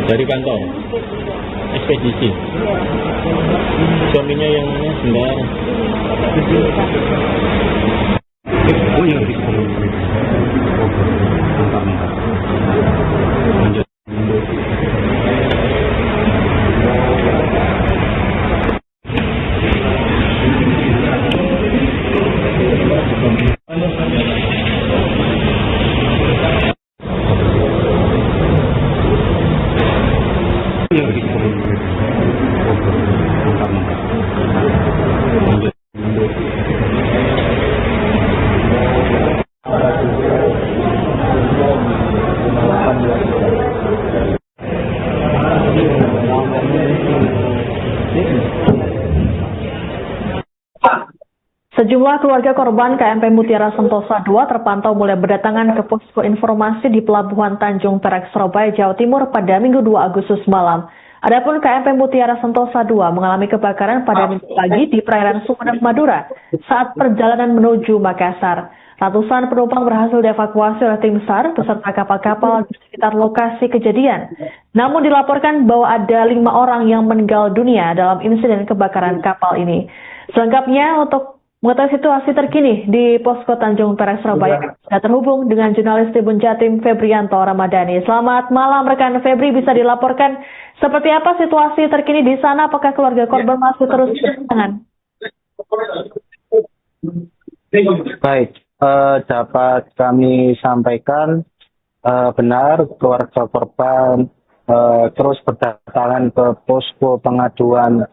Dari kantor ekspedisi. Suaminya yang mana? Sendar. Oh iya. Sejumlah keluarga korban KMP Mutiara Sentosa II terpantau mulai berdatangan ke posko informasi di Pelabuhan Tanjung Perak, Surabaya, Jawa Timur pada Minggu 2 Agustus malam. Adapun KMP Mutiara Sentosa II mengalami kebakaran pada Minggu pagi di perairan Sumedang, Madura saat perjalanan menuju Makassar. Ratusan penumpang berhasil dievakuasi oleh tim SAR beserta kapal-kapal di sekitar lokasi kejadian. Namun dilaporkan bahwa ada 5 orang yang meninggal dunia dalam insiden kebakaran kapal ini. Selengkapnya untuk mengetahui situasi terkini di Posko Tanjung Perak, Surabaya, kita terhubung dengan jurnalis Tribun Jatim Febrianto Ramadhani. Selamat malam rekan Febri, bisa dilaporkan seperti apa situasi terkini di sana? Apakah keluarga korban masih terus berdatangan? Baik, dapat kami sampaikan benar keluarga korban terus berdatangan ke posko pengaduan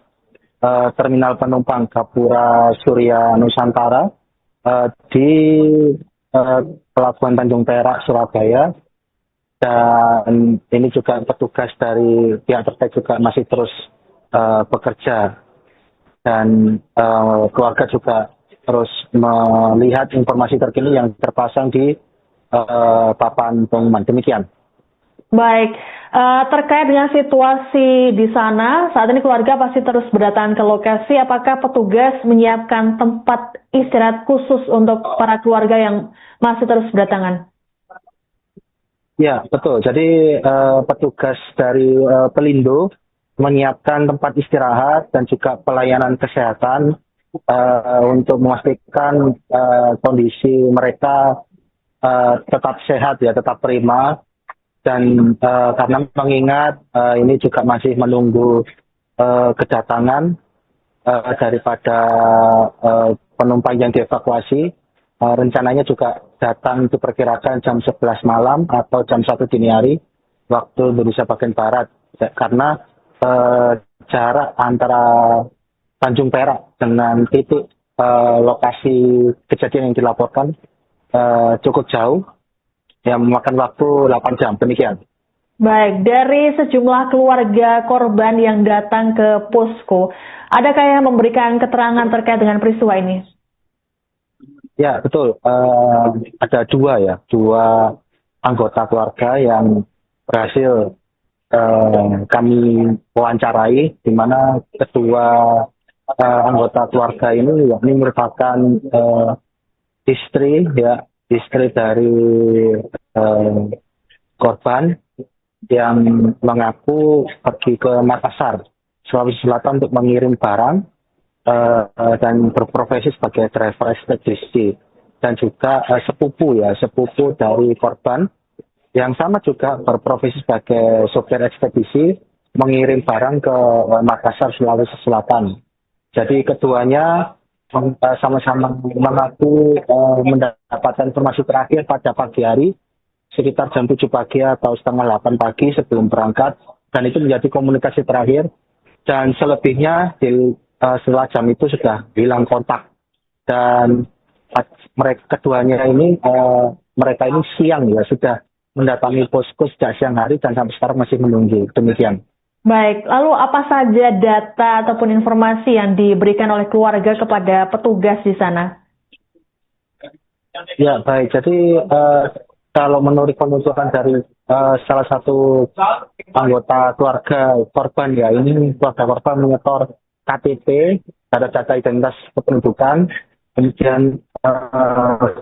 Terminal Penumpang Gapura Surya Nusantara di Pelabuhan Tanjung Perak, Surabaya. Dan ini juga petugas dari pihak terkait juga masih terus bekerja. Dan keluarga juga terus melihat informasi terkini yang terpasang di papan pengumuman. Demikian. Baik, terkait dengan situasi di sana, saat ini keluarga pasti terus berdatangan ke lokasi. Apakah petugas menyiapkan tempat istirahat khusus untuk para keluarga yang masih terus berdatangan? Ya, betul. Jadi petugas dari Pelindo menyiapkan tempat istirahat dan juga pelayanan kesehatan untuk memastikan kondisi mereka tetap sehat ya, tetap prima. Dan karena mengingat ini juga masih menunggu kedatangan daripada penumpang yang dievakuasi, rencananya juga datang diperkirakan jam 11 malam atau jam 1 dini hari waktu Indonesia bagian Barat, karena jarak antara Tanjung Perak dengan titik lokasi kejadian yang dilaporkan cukup jauh, yang memakan waktu 8 jam, demikian. Baik, dari sejumlah keluarga korban yang datang ke posko, adakah yang memberikan keterangan terkait dengan peristiwa ini? Ya, betul. Ada dua anggota keluarga yang berhasil kami wawancarai, di mana kedua anggota keluarga ini merupakan istri dari korban yang mengaku pergi ke Makassar, Sulawesi Selatan untuk mengirim barang dan berprofesi sebagai driver ekspedisi, dan juga sepupu dari korban yang sama juga berprofesi sebagai sopir ekspedisi mengirim barang ke Makassar, Sulawesi Selatan. Jadi keduanya sama-sama mengaku mendapatkan informasi terakhir pada pagi hari sekitar jam 7 pagi atau setengah 8 pagi sebelum berangkat, dan itu menjadi komunikasi terakhir, dan selebihnya setelah jam itu sudah hilang kontak. Dan keduanya ini mereka ini siang sudah mendatangi posko sejak siang hari dan sampai sekarang masih menunggu, demikian. Baik, lalu apa saja data ataupun informasi yang diberikan oleh keluarga kepada petugas di sana? Ya, baik. Jadi kalau menurut penuturan dari salah satu anggota keluarga korban, ini keluarga korban menyetor KTP, data identitas kependudukan, kemudian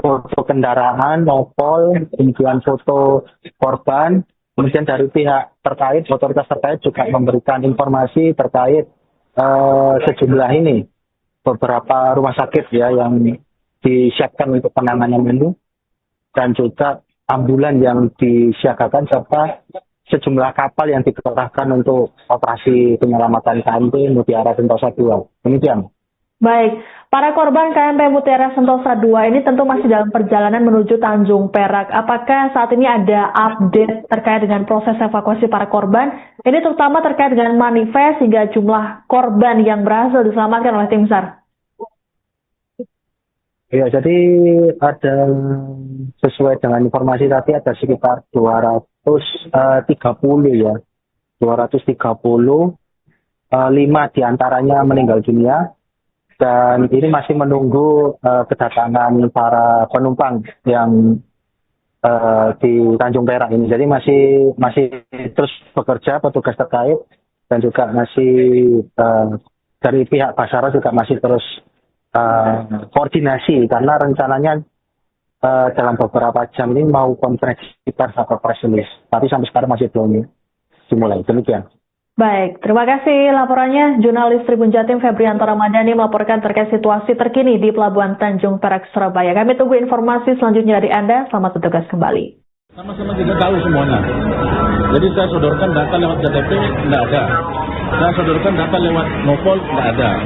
foto kendaraan, nopol, kemudian foto korban. Kemudian dari pihak terkait, otoritas terkait juga memberikan informasi terkait sejumlah beberapa rumah sakit yang disiapkan untuk penanganan ini, dan juga ambulan yang disiagakan, serta sejumlah kapal yang dikerahkan untuk operasi penyelamatan KMP Mutiara Sentosa II. Demikian. Baik, para korban KMP Mutiara Sentosa II ini tentu masih dalam perjalanan menuju Tanjung Perak. Apakah saat ini ada update terkait dengan proses evakuasi para korban? Ini terutama terkait dengan manifest hingga jumlah korban yang berhasil diselamatkan oleh tim SAR. Ya, jadi ada, sesuai dengan informasi tadi, ada sekitar 230 230, 5 diantaranya meninggal dunia. Dan ini masih menunggu kedatangan para penumpang yang di Tanjung Perak ini. Jadi masih terus bekerja petugas terkait, dan juga masih dari pihak Basara juga masih terus koordinasi, karena rencananya dalam beberapa jam ini mau konferensi pers atau press release. Tapi sampai sekarang masih belum dimulai. Demikian. Baik, terima kasih laporannya. Jurnalis Tribun Jatim Febrianto Ramadhani melaporkan terkait situasi terkini di Pelabuhan Tanjung Perak, Surabaya. Kami tunggu informasi selanjutnya dari Anda. Selamat bertugas kembali. Sama-sama kita tahu semuanya. Jadi saya sodorkan data lewat KTP, tidak ada. Saya sodorkan data lewat Nopol, tidak ada.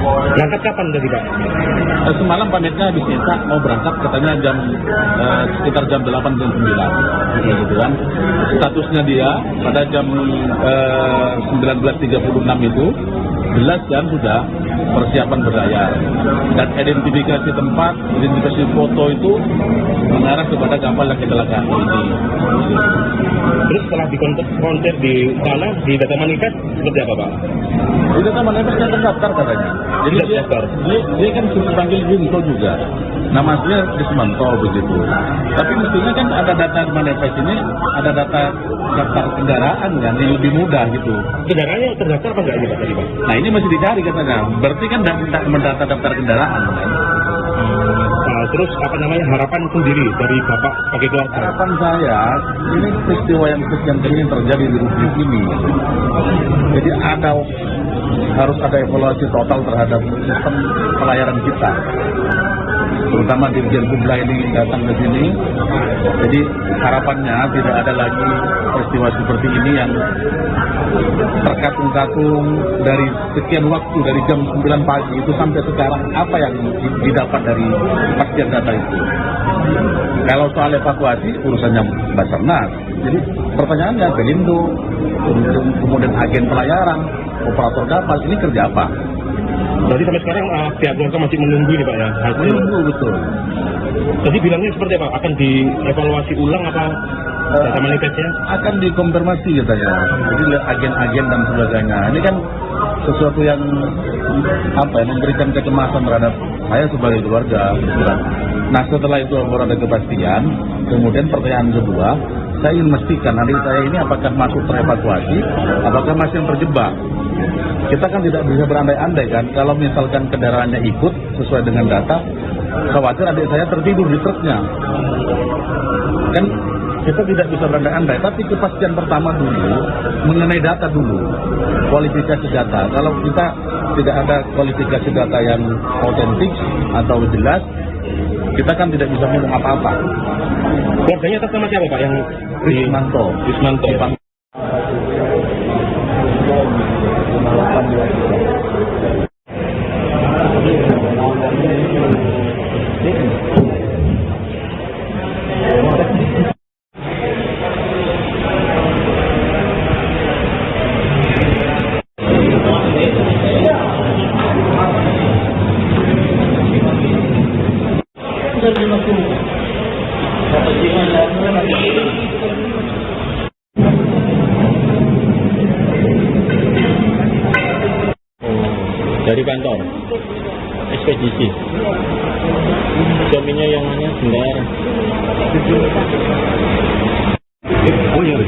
Berangkat kapan tadi, Pak? Semalam pamitnya habis minta mau berangkat, katanya sekitar jam 8 jam 9 gitu kan. Statusnya dia pada jam 19.36 itu jelas kan sudah persiapan berlayar. Dan identifikasi tempat, identifikasi foto itu mengarah kepada kapal yang kecelakaan ini. Terus setelah dikonfrontir di sana, di data manifest, seperti apa Pak? Di data manifestnya terdaftar katanya. Jadi dia kan panggil Junto juga. Namanya Dismanto begitu. Tapi mestinya kan ada data manifest ini, ada data daftar kendaraan kan yang lebih mudah gitu. Kendaraannya terdaftar apa enggak ini Pak tadi Pak? Nah ini masih dicari katanya. Berarti kan mendata daftar kendaraan kan. Nah, terus apa namanya harapan sendiri dari Bapak sebagai keluarga? Harapan saya, ini peristiwa yang sekian kali yang terjadi di Republik ini. Jadi harus ada evaluasi total terhadap sistem pelayaran kita. Terutama Dirjen Kubla ini datang ke sini. Jadi harapannya tidak ada lagi peristiwa seperti ini yang terkatung-katung dari sekian waktu, dari jam 9 pagi itu sampai sekarang, apa yang didapat dari kepastian data itu. Kalau soal evakuasi urusannya Basarnas. Jadi pertanyaannya Pelindo, kemudian agen pelayaran, operator kapal, ini kerja apa? Berarti sampai sekarang pihak keluarga masih menunggu ini Pak ya hasil. Menunggu betul. Jadi bilangnya seperti apa? Akan dievaluasi ulang apa data manifestnya? Akan dikonfirmasi katanya. Jadi agen-agen dan sebagainya. Ini kan sesuatu yang memberikan kecemasan terhadap saya sebagai keluarga. Nah setelah itu baru ada kepastian. Kemudian pertanyaan kedua, saya ingin memastikan adik saya ini apakah masuk terevakuasi, apakah masih yang terjebak. Kita kan tidak bisa berandai-andai kan, kalau misalkan kendaraannya ikut sesuai dengan data, khawatir adik saya tertidur di truknya. Kan kita tidak bisa berandai-andai, tapi kepastian pertama dulu, mengenai data dulu, kualifikasi data. Kalau kita tidak ada kualifikasi data yang otentik atau jelas, kita kan tidak bisa ngomong apa-apa. Keluarganya atas nama siapa Pak yang Rismanto. Dari kantor ekspedisi. Suaminya yang mana sebentar. Oh iya.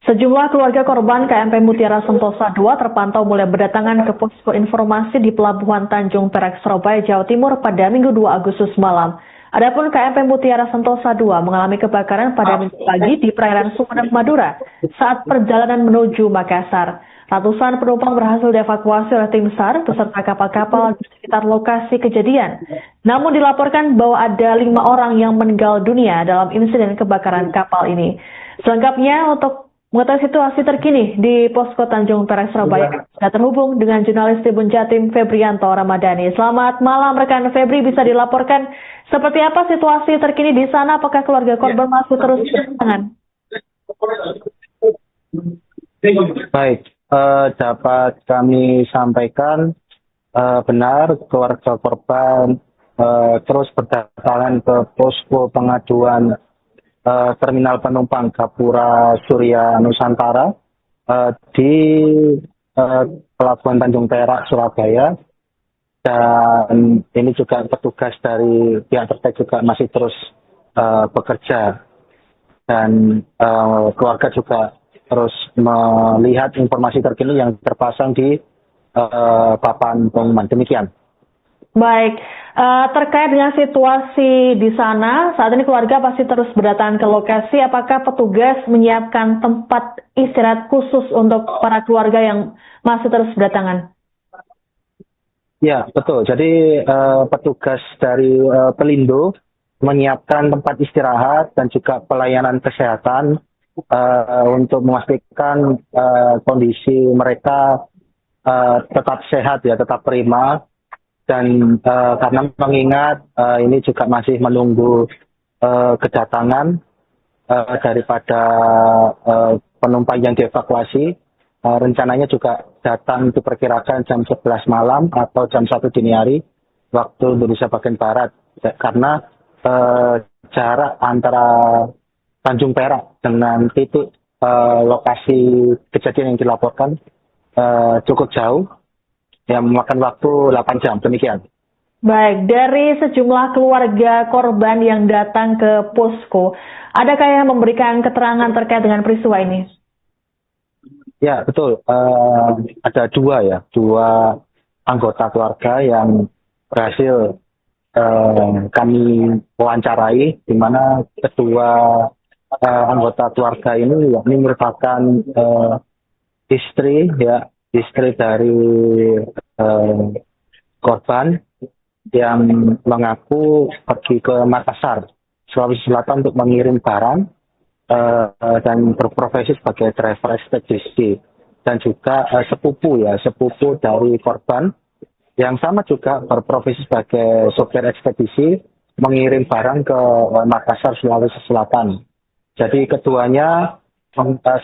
Sejumlah keluarga korban KMP Mutiara Sentosa II terpantau mulai berdatangan ke posko informasi di Pelabuhan Tanjung Perak, Surabaya, Jawa Timur pada Minggu 2 Agustus malam. Adapun KMP Mutiara Sentosa II mengalami kebakaran pada Minggu pagi di perairan Sumeneb, Madura saat perjalanan menuju Makassar. Ratusan penumpang berhasil dievakuasi oleh tim SAR beserta kapal-kapal di sekitar lokasi kejadian. Namun dilaporkan bahwa ada 5 orang yang meninggal dunia dalam insiden kebakaran kapal ini. Selengkapnya untuk mengetahui situasi terkini di Posko Tanjung Perak, Surabaya, sudah terhubung dengan jurnalis Tribun Jatim Febrianto Ramadhani. Selamat malam rekan Febri, bisa dilaporkan seperti apa situasi terkini di sana? Apakah keluarga korban masih terus berdatangan? Baik, dapat kami sampaikan benar keluarga korban terus berdatangan ke posko pengaduan terminal penumpang Gapura Surya Nusantara di Pelabuhan Tanjung Perak, Surabaya, dan ini juga petugas dari pihak terkait juga masih terus bekerja, dan keluarga juga terus melihat informasi terkini yang terpasang di papan pengumuman. Demikian. Baik, terkait dengan situasi di sana, saat ini keluarga pasti terus berdatangan ke lokasi. Apakah petugas menyiapkan tempat istirahat khusus untuk para keluarga yang masih terus berdatangan? Ya, betul. Jadi petugas dari Pelindo menyiapkan tempat istirahat dan juga pelayanan kesehatan untuk memastikan kondisi mereka tetap sehat ya, tetap prima. Dan karena mengingat ini juga masih menunggu kedatangan daripada penumpang yang dievakuasi, rencananya juga datang diperkirakan jam 11 malam atau jam 1 dini hari waktu Indonesia bagian Barat, karena jarak antara Tanjung Perak dengan titik lokasi kejadian yang dilaporkan cukup jauh, yang memakan waktu 8 jam, demikian. Baik, dari sejumlah keluarga korban yang datang ke posko, adakah yang memberikan keterangan terkait dengan peristiwa ini? Ya, betul. Ada dua anggota keluarga yang berhasil kami wawancarai, di mana kedua anggota keluarga ini merupakan istri dari korban yang mengaku pergi ke Makassar, Sulawesi Selatan untuk mengirim barang dan berprofesi sebagai driver ekspedisi, dan juga sepupu dari korban yang sama juga berprofesi sebagai sopir ekspedisi mengirim barang ke Makassar, Sulawesi Selatan. Jadi keduanya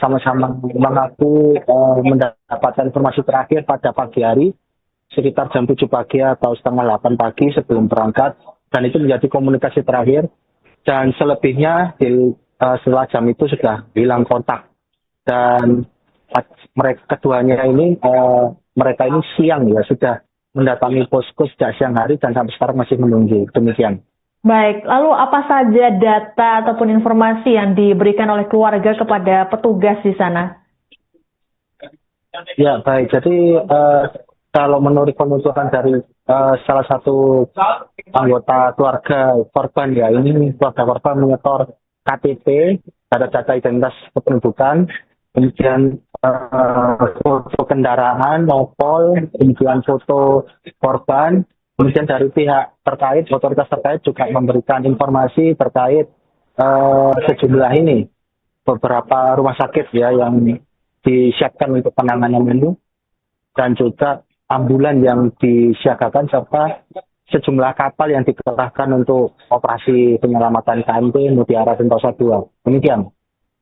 sama-sama mengaku mendapatkan informasi terakhir pada pagi hari sekitar jam 7 pagi atau setengah 8 pagi sebelum berangkat, dan itu menjadi komunikasi terakhir, dan selebihnya setelah jam itu sudah hilang kontak. Dan keduanya ini mereka ini siang sudah mendatangi posko sejak siang hari dan sampai sekarang masih menunggu, demikian. Baik, lalu apa saja data ataupun informasi yang diberikan oleh keluarga kepada petugas di sana? Ya, baik. Jadi kalau menurut penuturan dari salah satu anggota keluarga korban, ini keluarga korban menyetor KTP, data identitas kependudukan, kemudian foto kendaraan, nopol, kemudian foto korban. Kemudian dari pihak terkait, otoritas terkait juga memberikan informasi terkait sejumlah beberapa rumah sakit yang disiapkan untuk penanganan ini, dan juga ambulan yang disiagakan, serta sejumlah kapal yang dikerahkan untuk operasi penyelamatan KMP Mutiara Sentosa II. Demikian.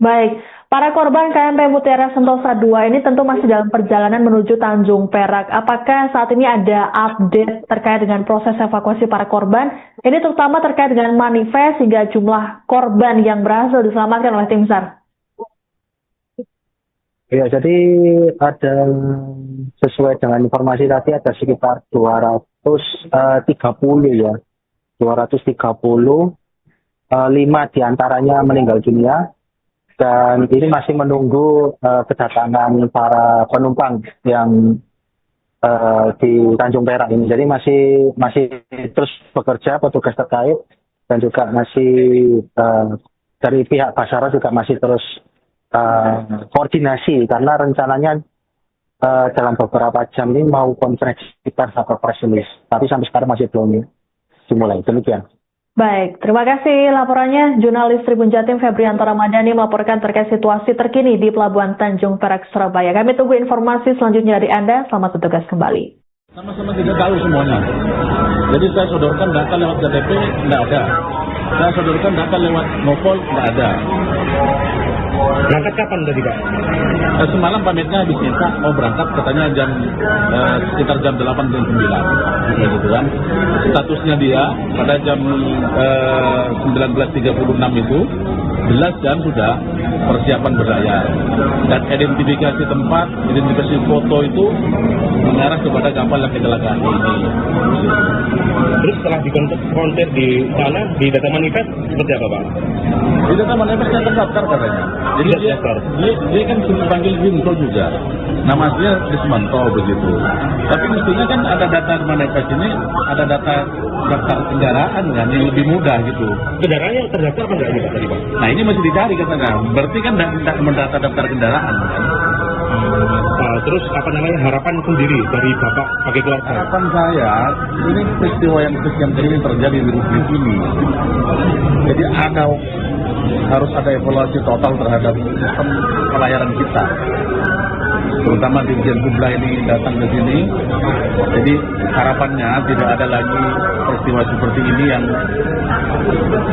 Baik, para korban KMP Mutiara Sentosa II ini tentu masih dalam perjalanan menuju Tanjung Perak. Apakah saat ini ada update terkait dengan proses evakuasi para korban? Ini terutama terkait dengan manifest hingga jumlah korban yang berhasil diselamatkan oleh tim SAR. Ya, jadi ada sesuai dengan informasi tadi ada sekitar 230 230, 5 diantaranya meninggal dunia. Dan ini masih menunggu kedatangan para penumpang yang di Tanjung Perak ini. Jadi masih terus bekerja petugas terkait, dan juga masih dari pihak Basara juga masih terus koordinasi, karena rencananya dalam beberapa jam ini mau konferensi pers atau press release. Tapi sampai sekarang masih belum dimulai. Demikian. Baik, terima kasih laporannya. Jurnalis Tribun Jatim Febrianto Ramadhani melaporkan terkait situasi terkini di Pelabuhan Tanjung Perak, Surabaya. Kami tunggu informasi selanjutnya dari Anda. Selamat bertugas kembali. Sama-sama tidak tahu semuanya. Jadi saya sodorkan data lewat KTP, tidak ada. Saya sodorkan data lewat Nopol, tidak ada. Berangkat kapan tadi, Pak? Semalam pamitnya habis minta mau berangkat, katanya sekitar jam 8 dan 9 gitu kan. Statusnya dia pada jam 19.36 itu 11 jam sudah persiapan berlayar. Dan identifikasi tempat, identifikasi foto itu mengarah kepada kapal yang kecelakaan ini. Terus setelah dikonfrontir di sana, di data manifest, seperti apa Pak? Di data manifestnya terdaftar katanya. Jadi dia kan dipanggil Winto juga. Nama aslinya Rismanto begitu. Tapi mestinya kan ada data manifest ini, ada data daftar kendaraan kan yang lebih mudah gitu. Kendaraan yang terdaftar apa enggak ini Pak tadi Pak? Nah ini masih dicari katanya. Berarti kan tidak mendata daftar kendaraan kan. Terus apa namanya harapan sendiri dari Bapak sebagai keluarga? Harapan saya, ini peristiwa yang sekian kali ini terjadi di Republik ini. Jadi harus ada evaluasi total terhadap sistem pelayaran kita. Terutama Dirjen Kubla ini datang ke sini. Jadi harapannya tidak ada lagi peristiwa seperti ini yang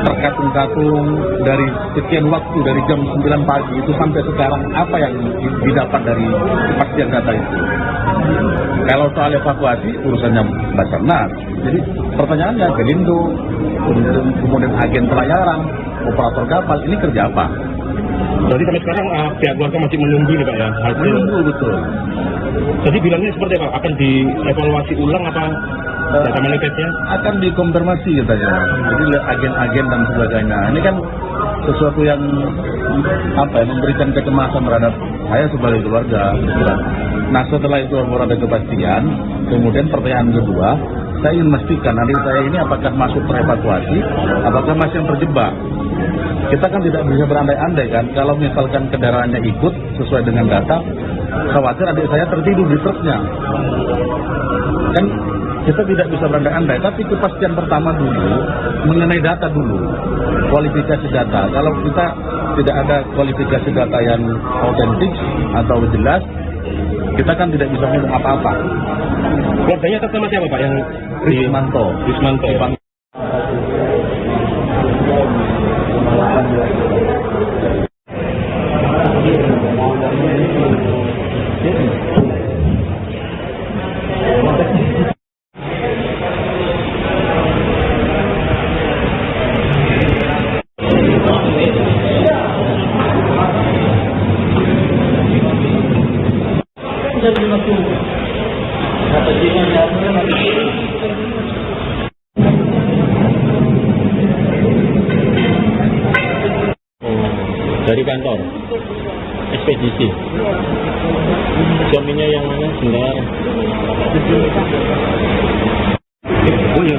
terkatung-katung dari sekian waktu, dari jam 9 pagi itu sampai sekarang, apa yang didapat dari kepastian data itu. Kalau soal evakuasi urusannya Basarnas. Jadi pertanyaannya Pelindo, kemudian agen pelayaran, operator kapal, ini kerja apa? Jadi sampai sekarang pihak keluarga masih menunggu nih Pak ya hasil. Menunggu betul. Jadi bilangnya seperti apa? Akan dievaluasi ulang apa data manifestnya? Akan dikonfirmasi katanya. Jadi agen-agen dan sebagainya. Ini kan sesuatu yang memberikan kecemasan terhadap saya sebagai keluarga. Nah setelah itu ada kepastian, kemudian pertanyaan kedua, saya ingin memastikan adik saya ini apakah masuk terevakuasi, apakah masih yang terjebak. Kita kan tidak bisa berandai-andai kan, kalau misalkan kendaraannya ikut sesuai dengan data, khawatir adik saya tertidur di truknya. Kan kita tidak bisa berandai-andai, tapi kepastian pertama dulu, mengenai data dulu, kualifikasi data. Kalau kita tidak ada kualifikasi data yang autentik atau jelas, kita kan tidak bisa ngomong apa-apa. Keluarganya atas nama siapa Pak yang Rismanto. Rismanto. Dari kantor ekspedisi. Suaminya yang mana? Sebentar. Oh iya,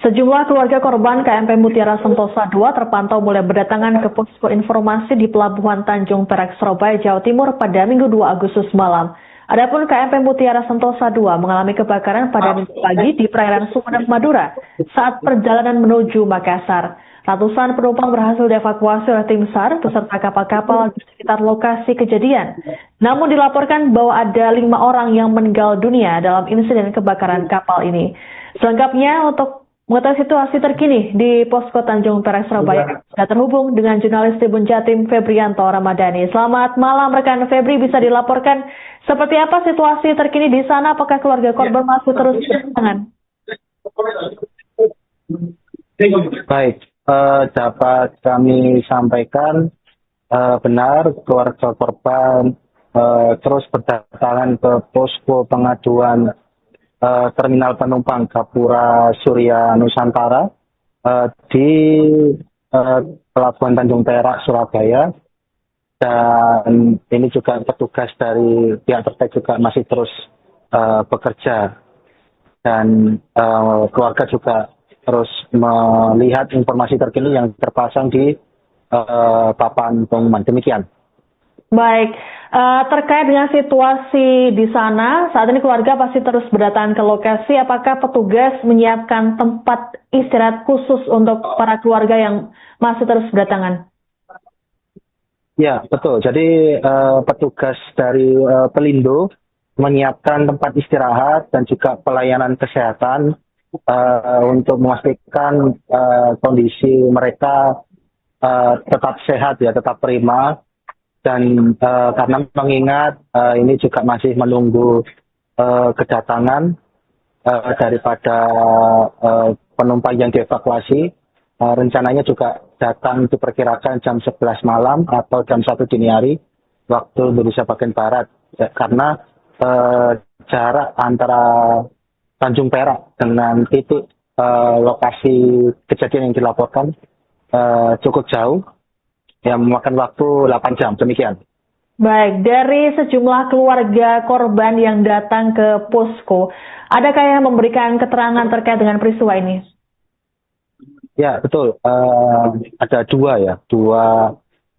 Sejumlah keluarga korban KMP Mutiara Sentosa II terpantau mulai berdatangan ke posko informasi di Pelabuhan Tanjung Perak, Surabaya, Jawa Timur pada Minggu 2 Agustus malam. Adapun KMP Mutiara Sentosa II mengalami kebakaran pada Minggu pagi di perairan Sumeneb, Madura saat perjalanan menuju Makassar. Ratusan penumpang berhasil dievakuasi oleh tim SAR beserta kapal-kapal di sekitar lokasi kejadian. Namun dilaporkan bahwa ada 5 orang yang meninggal dunia dalam insiden kebakaran kapal ini. Selengkapnya untuk mengetahui situasi terkini di Posko Tanjung Perak, Surabaya, sudah terhubung dengan jurnalis Tribun Jatim Febrianto Ramadhani. Selamat malam rekan Febri, bisa dilaporkan seperti apa situasi terkini di sana? Apakah keluarga korban masih terus berdatangan? Baik, dapat kami sampaikan benar keluarga korban terus berdatangan ke posko pengaduan terminal penumpang Gapura Surya Nusantara di Pelabuhan Tanjung Perak, Surabaya. Dan ini juga petugas dari pihak terkait juga masih terus bekerja. Dan keluarga juga terus melihat informasi terkini yang terpasang di papan pengumuman. Demikian. Baik, Terkait dengan situasi di sana, saat ini keluarga pasti terus berdatangan ke lokasi. Apakah petugas menyiapkan tempat istirahat khusus untuk para keluarga yang masih terus berdatangan? Ya, betul. Jadi petugas dari Pelindo menyiapkan tempat istirahat dan juga pelayanan kesehatan untuk memastikan kondisi mereka tetap sehat ya, tetap prima. Dan karena mengingat ini juga masih menunggu kedatangan daripada penumpang yang dievakuasi, rencananya juga datang diperkirakan jam 11 malam atau jam 1 dini hari waktu Indonesia bagian Barat. Ya, karena jarak antara Tanjung Perak dengan titik lokasi kejadian yang dilaporkan cukup jauh, yang memakan waktu 8 jam, demikian. Baik, dari sejumlah keluarga korban yang datang ke posko, adakah yang memberikan keterangan terkait dengan peristiwa ini? Ya, betul. Ada dua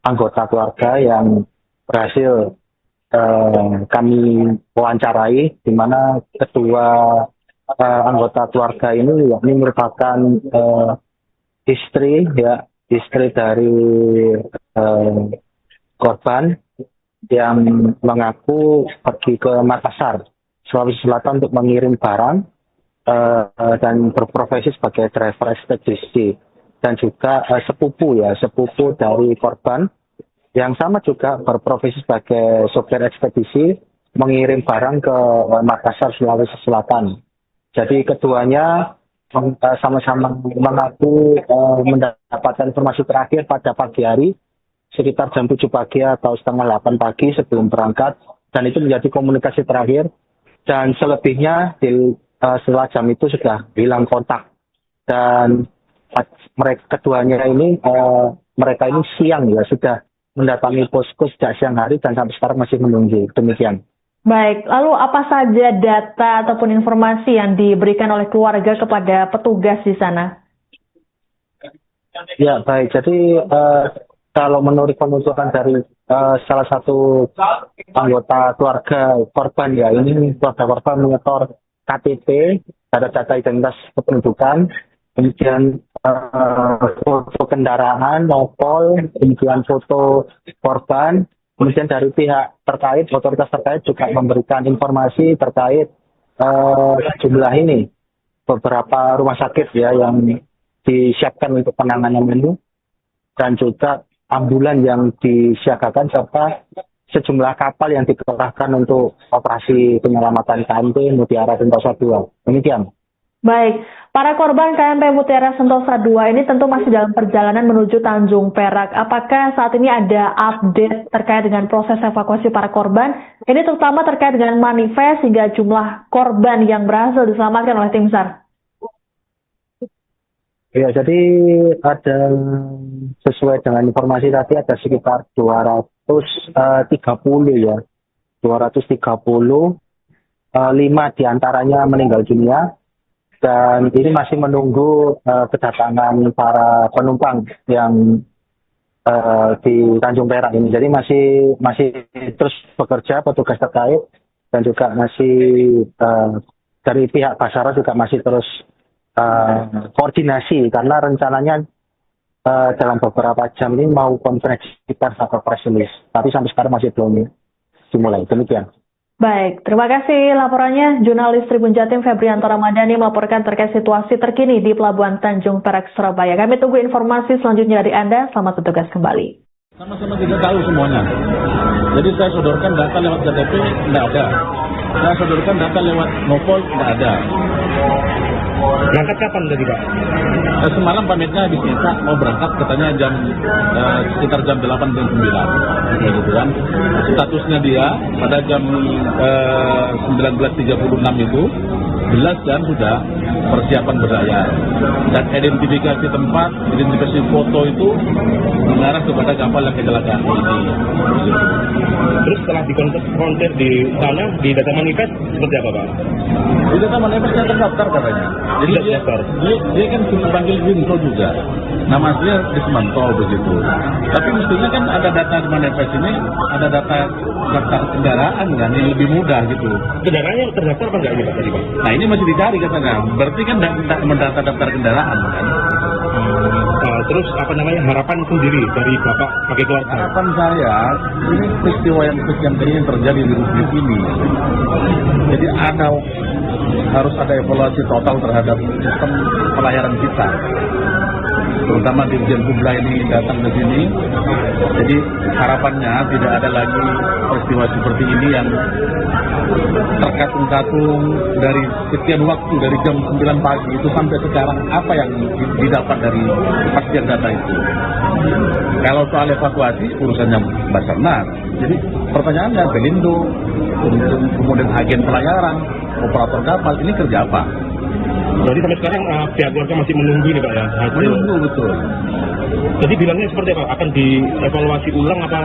anggota keluarga yang berhasil kami wawancarai, di mana kedua anggota keluarga ini yakni merupakan istri dari korban yang mengaku pergi ke Makassar, Sulawesi Selatan untuk mengirim barang dan berprofesi sebagai driver ekspedisi, dan juga sepupu dari korban yang sama juga berprofesi sebagai sopir ekspedisi mengirim barang ke Makassar, Sulawesi Selatan. Jadi keduanya sama-sama mengaku mendapatkan informasi terakhir pada pagi hari sekitar jam 7 pagi atau setengah 8 pagi sebelum berangkat, dan itu menjadi komunikasi terakhir, dan selebihnya setelah jam itu sudah hilang kontak. Dan keduanya ini mereka ini siang ya sudah mendatangi posko sejak siang hari dan sampai sekarang masih menunggu, demikian. Baik, lalu apa saja data ataupun informasi yang diberikan oleh keluarga kepada petugas di sana? Ya, baik. Jadi kalau menurut penuturan dari salah satu anggota keluarga korban ya, ini keluarga korban menyetor KTP, data-data identitas kependudukan, kemudian foto kendaraan, nopol, kemudian foto korban. Kemudian dari pihak terkait, otoritas terkait juga memberikan informasi terkait jumlah ini, beberapa rumah sakit ya yang disiapkan untuk penanganan ini, dan juga ambulan yang disiagakan, serta sejumlah kapal yang dikerahkan untuk operasi penyelamatan KMP Mutiara Sentosa II. Demikian. Baik, para korban KMP Mutiara Sentosa II ini tentu masih dalam perjalanan menuju Tanjung Perak. Apakah saat ini ada update terkait dengan proses evakuasi para korban? Ini terutama terkait dengan manifest hingga jumlah korban yang berhasil diselamatkan oleh tim SAR. Ya, jadi ada sesuai dengan informasi tadi ada sekitar 230 ya. 230, 5 diantaranya meninggal dunia. Dan ini masih menunggu kedatangan para penumpang yang di Tanjung Perak ini. Jadi masih terus bekerja petugas terkait, dan juga masih dari pihak Basarnas juga masih terus koordinasi, karena rencananya dalam beberapa jam ini mau konferensi pers atau press release. Tapi sampai sekarang masih belum dimulai. Demikian. Baik, terima kasih laporannya. Jurnalis Tribun Jatim Febrianto Ramadhani melaporkan terkait situasi terkini di Pelabuhan Tanjung Perak, Surabaya. Kami tunggu informasi selanjutnya dari Anda. Selamat bertugas kembali. Sama-sama tidak tahu semuanya. Jadi saya sodorkan data lewat KTP, tidak ada. Saya sodorkan data lewat nopol, tidak ada. Berangkat kapan tadi Pak? Semalam pamitnya di Sinta, mau berangkat katanya sekitar jam 8 dan 9 gitu kan. Statusnya dia pada jam 19.36 itu jelas kan sudah persiapan berlayar dan identifikasi tempat, identifikasi foto itu mengarah kepada kapal yang kecelakaan ini. Terus setelah dikonfrontir di sana, di data manifest, seperti apa Pak? Di data manifestnya terdaftar katanya. Jadi Sudah dia, terdaftar. dia kan dipanggil Winto juga. Nama aslinya Desmanto begitu. Tapi mestinya kan ada data manifest ini, ada data daftar kendaraan kan yang lebih mudah gitu. Kendaraannya terdaftar apa enggak ini Pak tadi Pak? Nah ini masih dicari katanya. Berarti kan mendata daftar kendaraan kan. Terus apa namanya harapan sendiri dari Bapak sebagai keluarga? Harapan saya, ini peristiwa yang sekian kali yang terjadi di Republik ini. Jadi harus ada evaluasi total terhadap sistem pelayaran kita. Terutama Dirjen Hubla ini datang ke sini. Jadi harapannya tidak ada lagi peristiwa seperti ini yang terkatung-katung dari sekian waktu, dari jam 9 pagi itu sampai sekarang, apa yang didapat dari kepastian data itu. Kalau soal evakuasi urusannya Basarnas. Jadi pertanyaannya Pelindo, kemudian agen pelayaran, operator kapal, ini kerja apa? Jadi sampai sekarang pihak keluarga masih menunggu ini Pak ya? Menunggu betul. Jadi bilangnya seperti apa? Akan dievaluasi ulang apa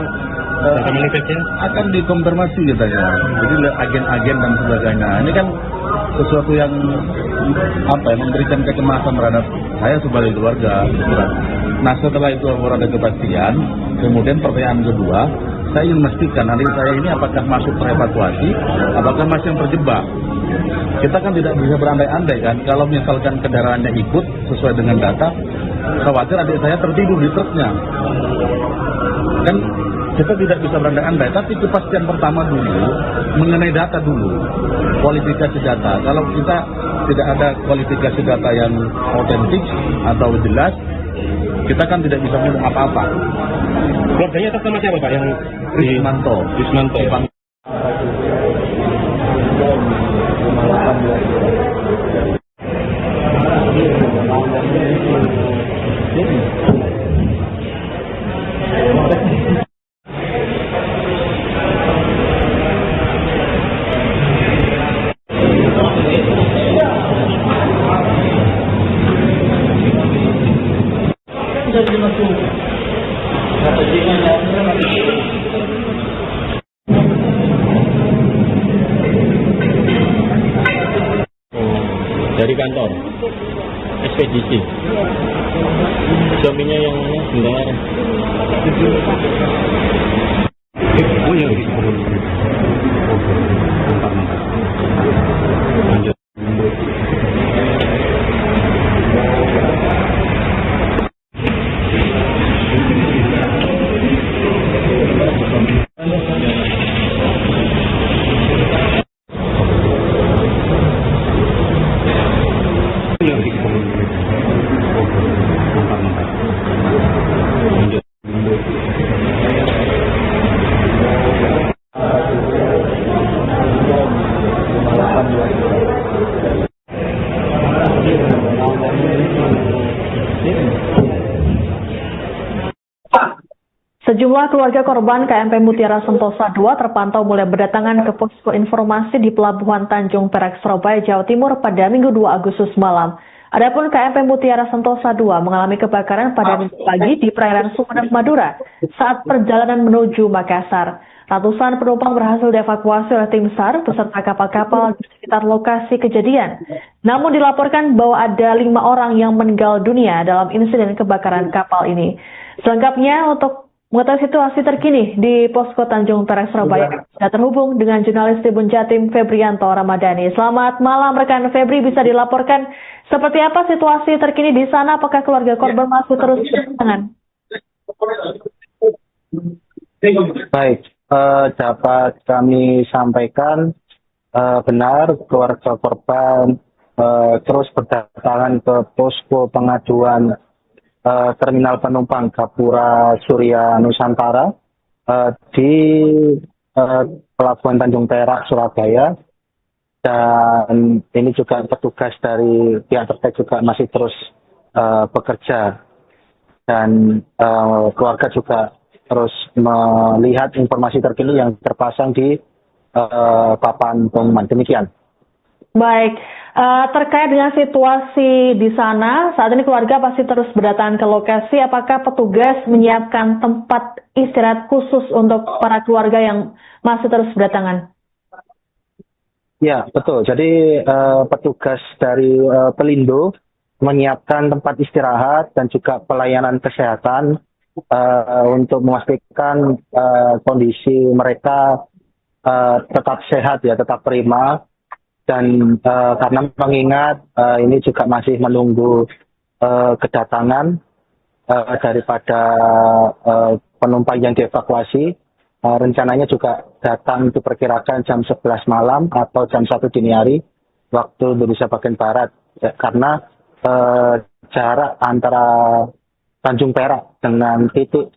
data manifestnya? Akan dikonfirmasi katanya. Jadi agen-agen dan sebagainya. Ini kan sesuatu yang memberikan kecemasan terhadap saya sebagai keluarga. Nah setelah itu ada kepastian, kemudian pertanyaan kedua, saya ingin memastikan adik saya ini apakah masuk terevakuasi, apakah masih yang terjebak. Kita kan tidak bisa berandai-andai kan, kalau misalkan kendaraannya ikut sesuai dengan data, khawatir adik saya tertidur di truknya. Kan kita tidak bisa berandai-andai, tapi kepastian pertama dulu, mengenai data dulu, kualifikasi data. Kalau kita tidak ada kualifikasi data yang otentik atau jelas, kita kan tidak bisa ngomong apa-apa. Keluarganya atas nama siapa Pak yang Desmanto. Desmanto. Dari kantor ekspedisi. Suaminya yang sebentar. Oh ya. Sejumlah keluarga korban KMP Mutiara Sentosa II terpantau mulai berdatangan ke posko informasi di Pelabuhan Tanjung Perak, Surabaya, Jawa Timur pada Minggu 2 Agustus malam. Adapun KMP Mutiara Sentosa II mengalami kebakaran pada Minggu pagi di perairan Sumeneb, Madura saat perjalanan menuju Makassar. Ratusan penumpang berhasil dievakuasi oleh tim SAR beserta kapal-kapal di sekitar lokasi kejadian. Namun dilaporkan bahwa ada 5 orang yang meninggal dunia dalam insiden kebakaran kapal ini. Selengkapnya untuk mengetahui situasi terkini di Posko Tanjung Perak, Surabaya, sudah terhubung dengan jurnalis Tribun Jatim Febrianto Ramadhani. Selamat malam rekan Febri, bisa dilaporkan seperti apa situasi terkini di sana? Apakah keluarga korban masih terus berdatangan? Baik, dapat kami sampaikan benar keluarga korban terus berdatangan ke posko pengaduan terminal penumpang Gapura Surya Nusantara di Pelabuhan Tanjung Perak, Surabaya, dan ini juga petugas dari pihak terkait juga masih terus bekerja, dan keluarga juga terus melihat informasi terkini yang terpasang di papan pengumuman. Demikian. Baik, Terkait dengan situasi di sana, saat ini keluarga pasti terus berdatangan ke lokasi. Apakah petugas menyiapkan tempat istirahat khusus untuk para keluarga yang masih terus berdatangan? Ya, betul. Jadi petugas dari Pelindo menyiapkan tempat istirahat dan juga pelayanan kesehatan untuk memastikan kondisi mereka tetap sehat ya, tetap prima. Dan karena mengingat ini juga masih menunggu kedatangan daripada penumpang yang dievakuasi, rencananya juga datang diperkirakan jam 11 malam atau jam 1 dini hari waktu Indonesia bagian Barat, ya, karena jarak antara Tanjung Perak dengan titik